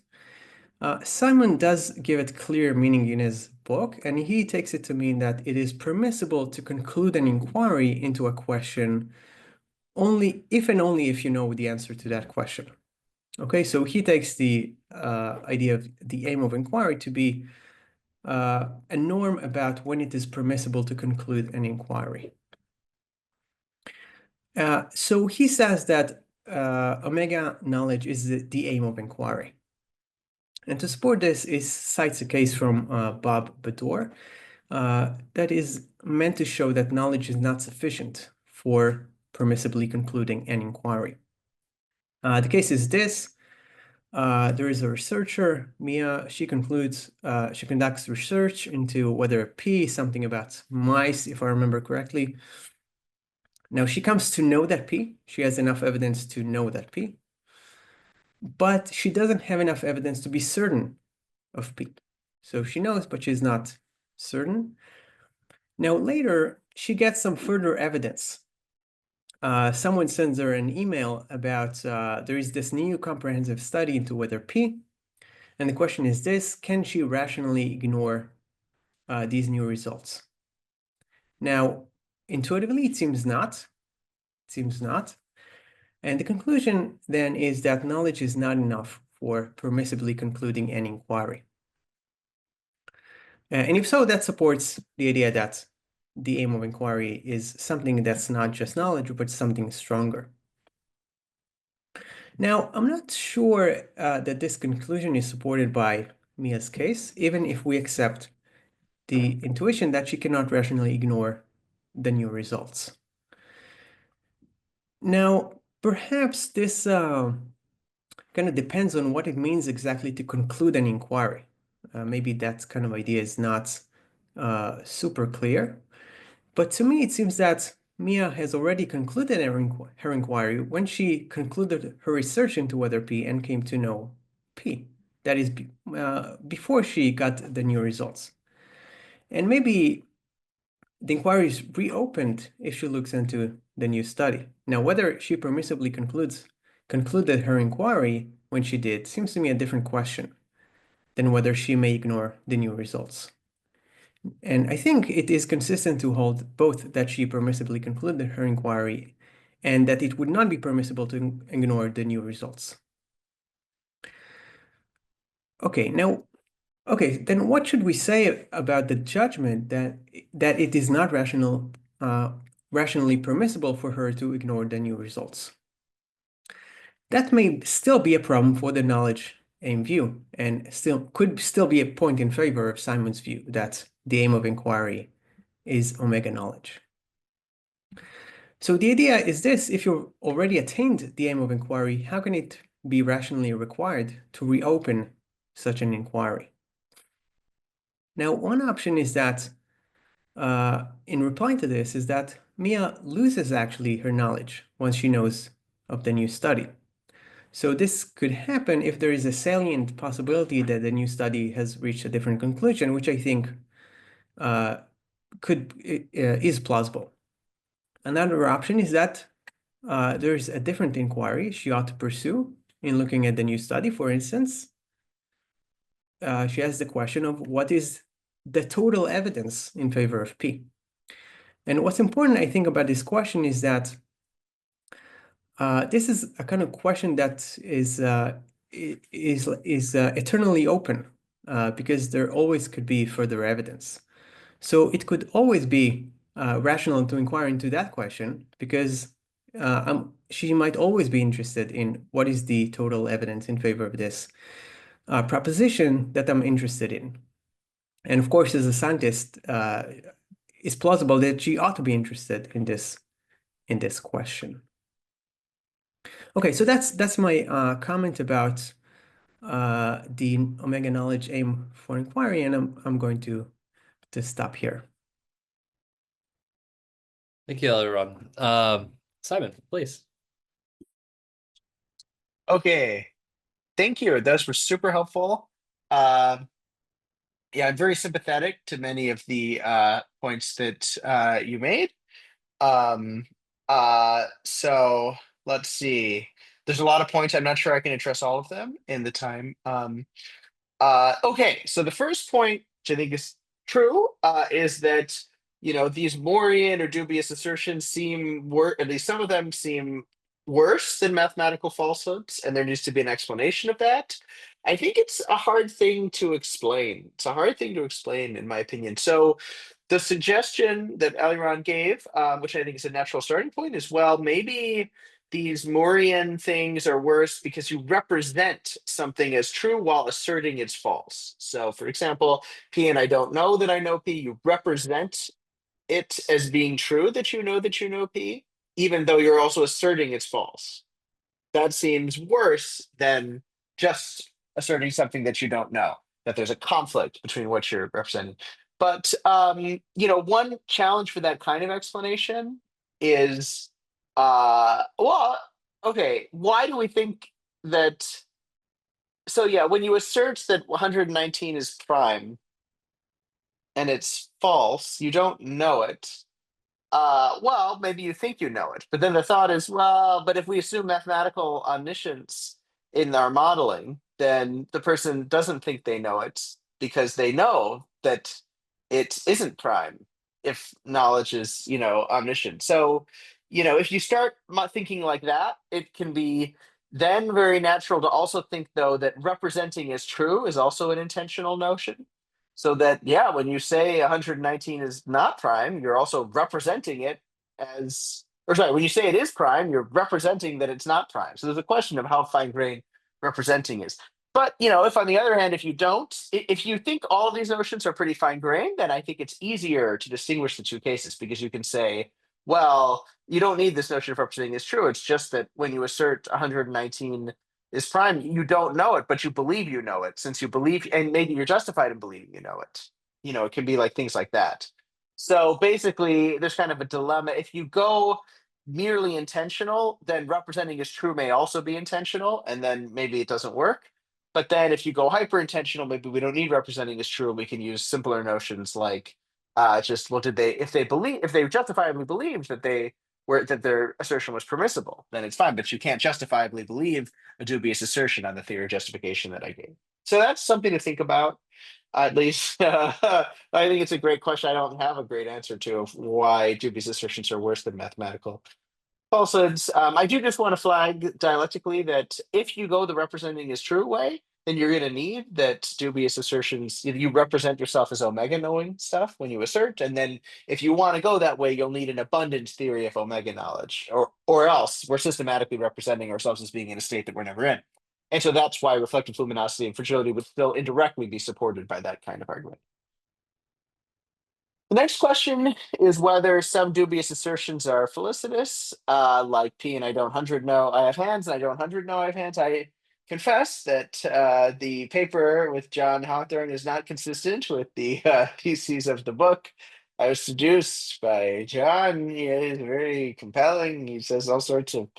Simon does give it clear meaning in his book, and he takes it to mean that it is permissible to conclude an inquiry into a question only if and only if you know the answer to that question. Okay, so he takes the idea of the aim of inquiry to be a norm about when it is permissible to conclude an inquiry. So he says that omega knowledge is the aim of inquiry. And to support this, he cites a case from Bob Bador that is meant to show that knowledge is not sufficient for permissibly concluding an inquiry. The case is this. There is a researcher, Mia. She conducts research into whether P is something about mice, if I remember correctly. Now, she comes to know that P. She has enough evidence to know that P. But she doesn't have enough evidence to be certain of P. So she knows, but she's not certain. Now, later, she gets some further evidence. Someone sends her an email about there is this new comprehensive study into whether P. And the question is this: can she rationally ignore these new results? Now, intuitively, it seems not. It seems not. And the conclusion then is that knowledge is not enough for permissibly concluding an inquiry. And if so, that supports the idea that the aim of inquiry is something that's not just knowledge, but something stronger. Now, I'm not sure that this conclusion is supported by Mia's case, even if we accept the intuition that she cannot rationally ignore the new results. Now, perhaps this kind of depends on what it means exactly to conclude an inquiry. Maybe that kind of idea is not super clear. But to me, it seems that Mia has already concluded her inquiry when she concluded her research into whether P and came to know P. That is before she got the new results. And maybe the inquiry is reopened if she looks into the new study. Now, whether she permissibly concluded her inquiry when she did seems to me a different question than whether she may ignore the new results. And I think it is consistent to hold both that she permissibly concluded her inquiry and that it would not be permissible to ignore the new results. Okay, then what should we say about the judgment that it is not rationally permissible for her to ignore the new results? That may still be a problem for the knowledge aim view, and could still be a point in favor of Simon's view that the aim of inquiry is omega knowledge. So the idea is this: if you've already attained the aim of inquiry, how can it be rationally required to reopen such an inquiry? Now, one option is that, in replying to this, is that Mia loses actually her knowledge once she knows of the new study. So this could happen if there is a salient possibility that the new study has reached a different conclusion, which I think is plausible. Another option is that there's a different inquiry she ought to pursue in looking at the new study. For instance, she has the question of what is the total evidence in favor of P. And what's important, I think, about this question is that this is a kind of question that is eternally open because there always could be further evidence. So it could always be rational to inquire into that question because she might always be interested in what is the total evidence in favor of this proposition that I'm interested in. And of course, as a scientist, it's plausible that she ought to be interested in this question. Okay, so that's my comment about the omega knowledge aim for inquiry, and I'm going to stop here. Thank you, Eliran. Simon, please. Okay, thank you. Those were super helpful. Yeah, I'm very sympathetic to many of the points that you made. So let's see. There's a lot of points. I'm not sure I can address all of them in the time. Okay, so the first point, which I think is true, is that these Morian or dubious assertions seem at least some of them seem worse than mathematical falsehoods, and there needs to be an explanation of that. I think it's a hard thing to explain. It's a hard thing to explain, in my opinion. So the suggestion that Eliran gave, which I think is a natural starting point, is well, maybe these Morian things are worse because you represent something as true while asserting it's false. So, for example, P and I don't know that I know P. You represent it as being true that you know P, even though you're also asserting it's false. That seems worse than just asserting something that you don't know, that there's a conflict between what you're representing. But one challenge for that kind of explanation is, well, okay, why do we think that? So yeah, when you assert that 119 is prime and it's false, you don't know it. Well, maybe you think you know it, but then the thought is, well, but if we assume mathematical omniscience in our modeling, then the person doesn't think they know it because they know that it isn't prime if knowledge is, omniscient. So, if you start thinking like that, it can be then very natural to also think, though, that representing as true is also an intentional notion. So that, yeah, when you say 119 is not prime, you're also representing it as, or sorry, when you say it is prime, you're representing that it's not prime. So there's a question of how fine-grained representing is. But, if on the other hand, if you think all of these notions are pretty fine-grained, then I think it's easier to distinguish the two cases because you can say, well, you don't need this notion of representing as true. It's just that when you assert 119 is prime, you don't know it, but you believe you know it, since you believe, and maybe you're justified in believing you know it. It can be like things like that. So basically, there's kind of a dilemma. If you go merely intentional, then representing as true may also be intentional, and then maybe it doesn't work. But then if you go hyper intentional, maybe we don't need representing as true. We can use simpler notions like if they justifiably believed that that their assertion was permissible, then it's fine. But you can't justifiably believe a dubious assertion on the theory of justification that I gave. So that's something to think about. At least I think it's a great question. I don't have a great answer to of why dubious assertions are worse than mathematical falsehoods. I do just want to flag dialectically that if you go the representing is true way, then you're going to need that dubious assertions. You represent yourself as omega knowing stuff when you assert, and then if you want to go that way, you'll need an abundant theory of omega knowledge, or else we're systematically representing ourselves as being in a state that we're never in. And so that's why reflective luminosity and fragility would still indirectly be supported by that kind of argument. The next question is whether some dubious assertions are felicitous, like P and I don't 100 know I have hands, and I don't 100 know I have hands. I confess that the paper with John Hawthorne is not consistent with the theses of the book. I was seduced by John. He is very compelling. He says all sorts of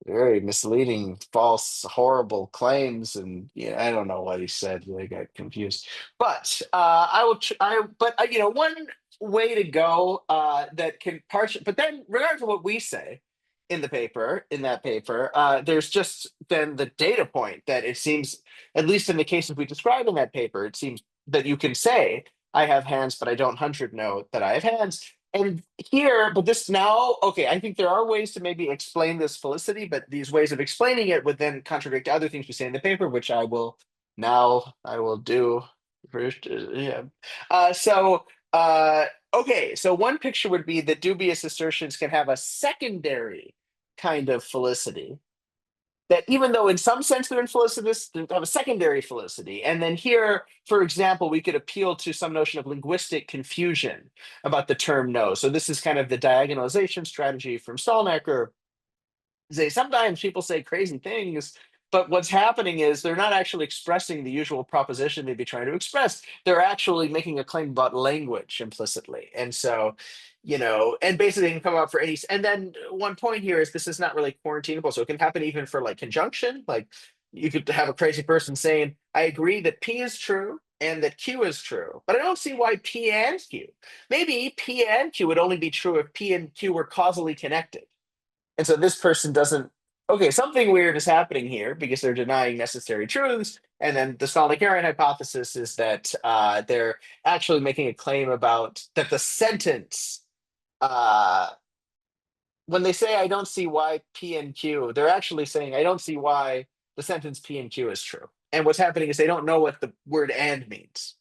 very misleading, false, horrible claims, and yeah, I don't know what he said. I got confused. But I will. But one way to go that can partially. But then, regardless of what we say in the paper, in that paper, there's just then the data point that it seems, at least in the cases we describe in that paper, it seems that you can say I have hands, but I don't 100 know that I have hands. And here, but this now, okay, I think there are ways to maybe explain this felicity, but these ways of explaining it would then contradict other things we say in the paper, which I will do first. Yeah. Okay, so one picture would be that dubious assertions can have a secondary kind of felicity. That even though in some sense they're infelicitous, they have a secondary felicity. And then here, for example, we could appeal to some notion of linguistic confusion about the term no. So this is kind of the diagonalization strategy from Stalnaker. Sometimes people say crazy things, but what's happening is they're not actually expressing the usual proposition they'd be trying to express. They're actually making a claim about language implicitly. And so and basically they can come up for any. And then one point here is this is not really quarantinable, so it can happen even for like conjunction. Like you could have a crazy person saying, "I agree that P is true and that Q is true, but I don't see why P and Q. Maybe P and Q would only be true if P and Q were causally connected." And so this person doesn't. Okay, something weird is happening here because they're denying necessary truths. And then the Stalnakian hypothesis is that they're actually making a claim about that the sentence when they say I don't see why P and Q, they're actually saying I don't see why the sentence P and Q is true. And what's happening is they don't know what the word and means.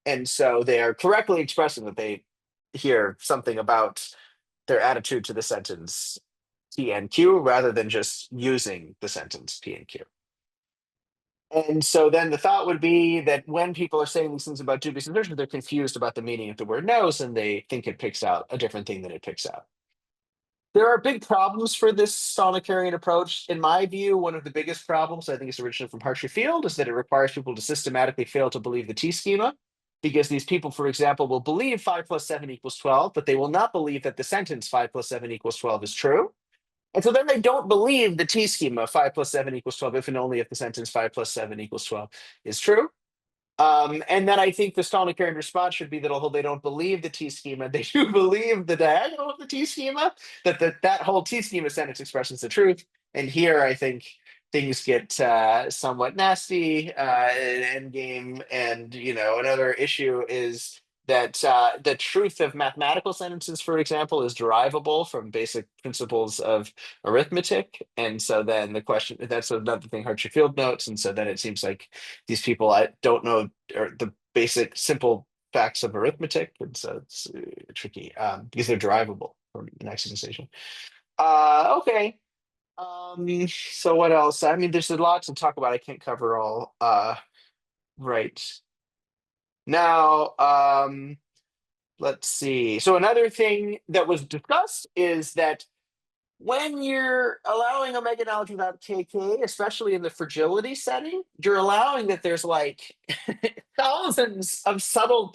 And so they are correctly expressing that they hear something about their attitude to the sentence P and Q rather than just using the sentence P and Q. And so then the thought would be that when people are saying these things about dubious assertions, they're confused about the meaning of the word knows and they think it picks out a different thing than it picks out. There are big problems for this Stalnakerian approach. In my view, one of the biggest problems, I think it's originally from Hartree-Field, is that it requires people to systematically fail to believe the T-schema, because these people, for example, will believe 5 + 7 = 12, but they will not believe that the sentence 5 + 7 = 12 is true. And so then they don't believe the T-schema 5 + 7 = 12 if and only if the sentence 5 + 7 = 12 is true. And then I think the Stalnakerian response should be that although they don't believe the T-schema, they do believe the diagonal of the T-schema, that whole T-schema sentence expresses the truth. And here I think things get somewhat nasty in Endgame. And, another issue is that the truth of mathematical sentences, for example, is derivable from basic principles of arithmetic. And so then the question, that's another thing Hartree-Field notes. And so then it seems like these people I don't know or the basic simple facts of arithmetic, and so it's tricky because they're derivable from an extension. Okay. So what else? I mean, there's a lot to talk about. I can't cover all right now. Let's see. So another thing that was discussed is that when you're allowing omega knowledge without KK, especially in the fragility setting, you're allowing that there's like thousands of subtle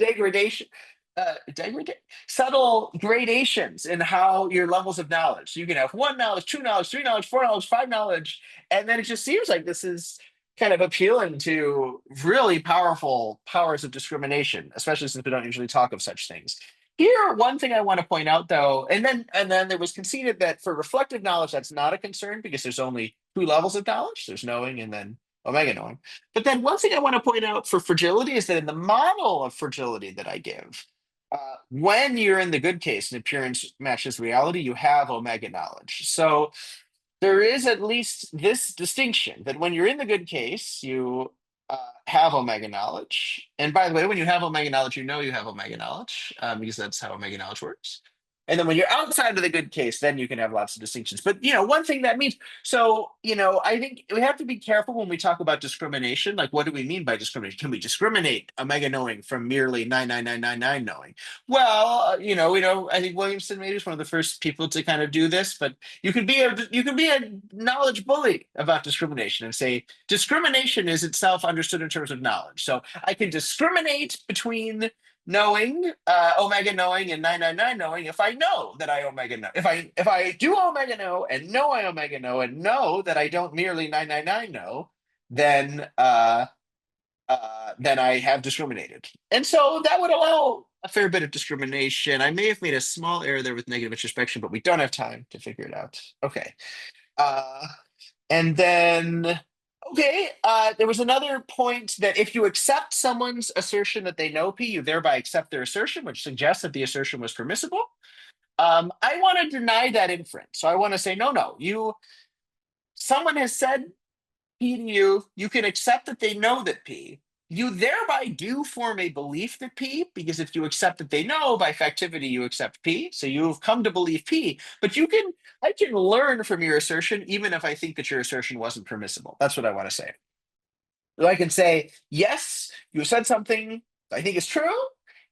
subtle gradations in how your levels of knowledge. So you can have 1 knowledge, 2 knowledge, 3 knowledge, 4 knowledge, 5 knowledge, and then it just seems like this is kind of appealing to really powerful powers of discrimination, especially since we don't usually talk of such things. Here, one thing I want to point out, though, and then there was conceded that for reflective knowledge, that's not a concern because there's only 2 levels of knowledge. There's knowing and then omega knowing. But then one thing I want to point out for fragility is that in the model of fragility that I give, when you're in the good case and appearance matches reality, you have omega knowledge. So there is at least this distinction that when you're in the good case, you have omega knowledge. And by the way, when you have omega knowledge, you know you have omega knowledge because that's how omega knowledge works. And then when you're outside of the good case, then you can have lots of distinctions. But one thing that means, so I think we have to be careful when we talk about discrimination. Like, what do we mean by discrimination? Can we discriminate omega knowing from merely 99999 knowing? Well, I think Williamson maybe is one of the first people to kind of do this, but you could be a knowledge bully about discrimination and say discrimination is itself understood in terms of knowledge. So I can discriminate between knowing omega knowing and 999 knowing if I know that I omega know. If I do omega know and know I omega know and know that I don't merely 999 know, then I have discriminated. And so that would allow a fair bit of discrimination. I may have made a small error there with negative introspection, but we don't have time to figure it out. Okay. And then okay, there was another point that if you accept someone's assertion that they know P, you thereby accept their assertion, which suggests that the assertion was permissible. I want to deny that inference. So I want to say, no, someone has said P to you, you can accept that they know that P. You thereby do form a belief that P, because if you accept that they know, by factivity, you accept P. So you've come to believe P, but I can learn from your assertion, even if I think that your assertion wasn't permissible. That's what I want to say. So I can say, yes, you said something I think is true,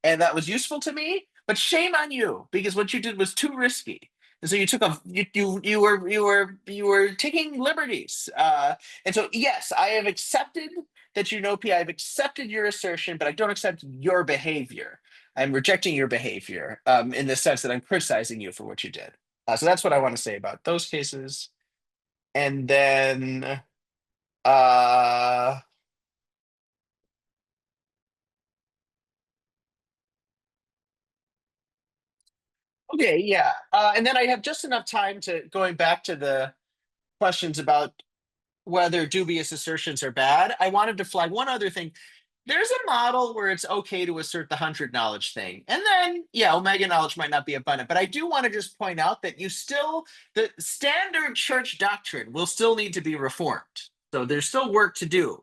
and that was useful to me, but shame on you, because what you did was too risky. And so you were taking liberties. And so yes, I have accepted that you know P. I've accepted your assertion, but I don't accept your behavior. I'm rejecting your behavior in the sense that I'm criticizing you for what you did. So that's what I want to say about those cases. And then okay, yeah. And then I have just enough time to going back to the questions about whether dubious assertions are bad. I wanted to flag one other thing. There's a model where it's okay to assert the 100 knowledge thing. And then, yeah, omega knowledge might not be abundant. But I do want to just point out that the standard church doctrine will still need to be reformed. So there's still work to do.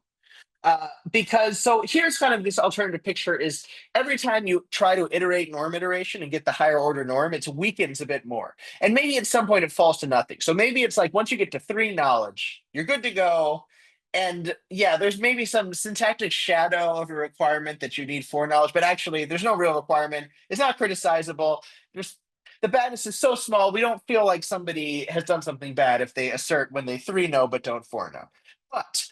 So here's kind of this alternative picture is every time you try to iterate norm iteration and get the higher order norm, it weakens a bit more. And maybe at some point it falls to nothing. So maybe it's like once you get to 3 knowledge, you're good to go. And yeah, there's maybe some syntactic shadow of a requirement that you need 4 knowledge, but actually there's no real requirement. It's not criticizable. The badness is so small, we don't feel like somebody has done something bad if they assert when they 3 know but don't 4 know. But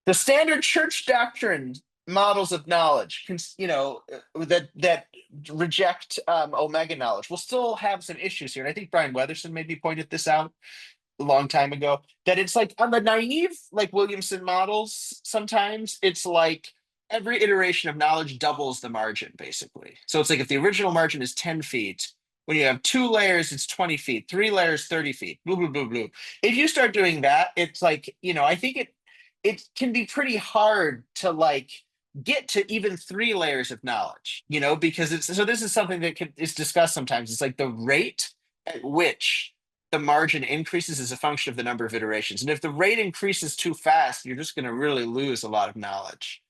the standard church doctrine models of knowledge, that reject omega knowledge, will still have some issues here. And I think Brian Weatherson maybe pointed this out a long time ago, that it's like on the naive, like Williamson models, sometimes it's like every iteration of knowledge doubles the margin, basically. So it's like if the original margin is 10 feet, when you have 2 layers, it's 20 feet, 3 layers, 30 feet, blah, blah, blah, blah. If you start doing that, it's like, I think it can be pretty hard to like get to even 3 layers of knowledge, because this is something that is discussed sometimes. It's like the rate at which the margin increases is a function of the number of iterations. And if the rate increases too fast, you're just going to really lose a lot of knowledge.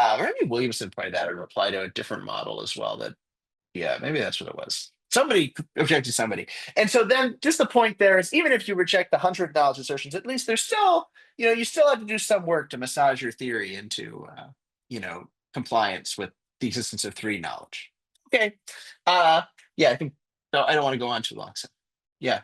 Maybe Williamson pointed out in reply to a different model as well yeah, maybe that's what it was. Somebody objected somebody. And so then just the point there is even if you reject the 100 knowledge assertions, at least there's still, you still have to do some work to massage your theory into, compliance with the existence of 3 knowledge. Okay. Yeah, I think, no, I don't want to go on too long. So yeah.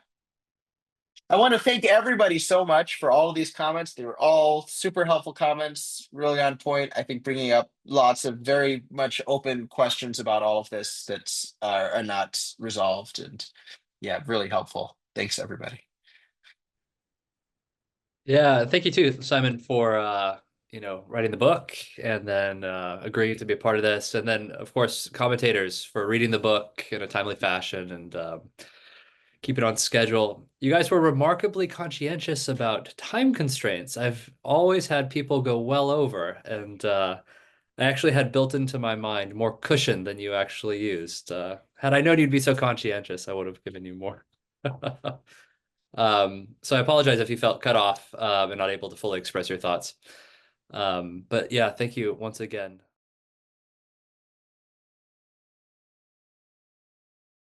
I want to thank everybody so much for all of these comments. They were all super helpful comments, really on point. I think bringing up lots of very much open questions about all of this that are not resolved. And yeah, really helpful. Thanks, everybody. Yeah, thank you too, Simon, for writing the book and then agreeing to be a part of this. And then, of course, commentators for reading the book in a timely fashion and keep it on schedule. You guys were remarkably conscientious about time constraints. I've always had people go well over, and I actually had built into my mind more cushion than you actually used. Had I known you'd be so conscientious, I would have given you more. So I apologize if you felt cut off and not able to fully express your thoughts. But yeah, thank you once again.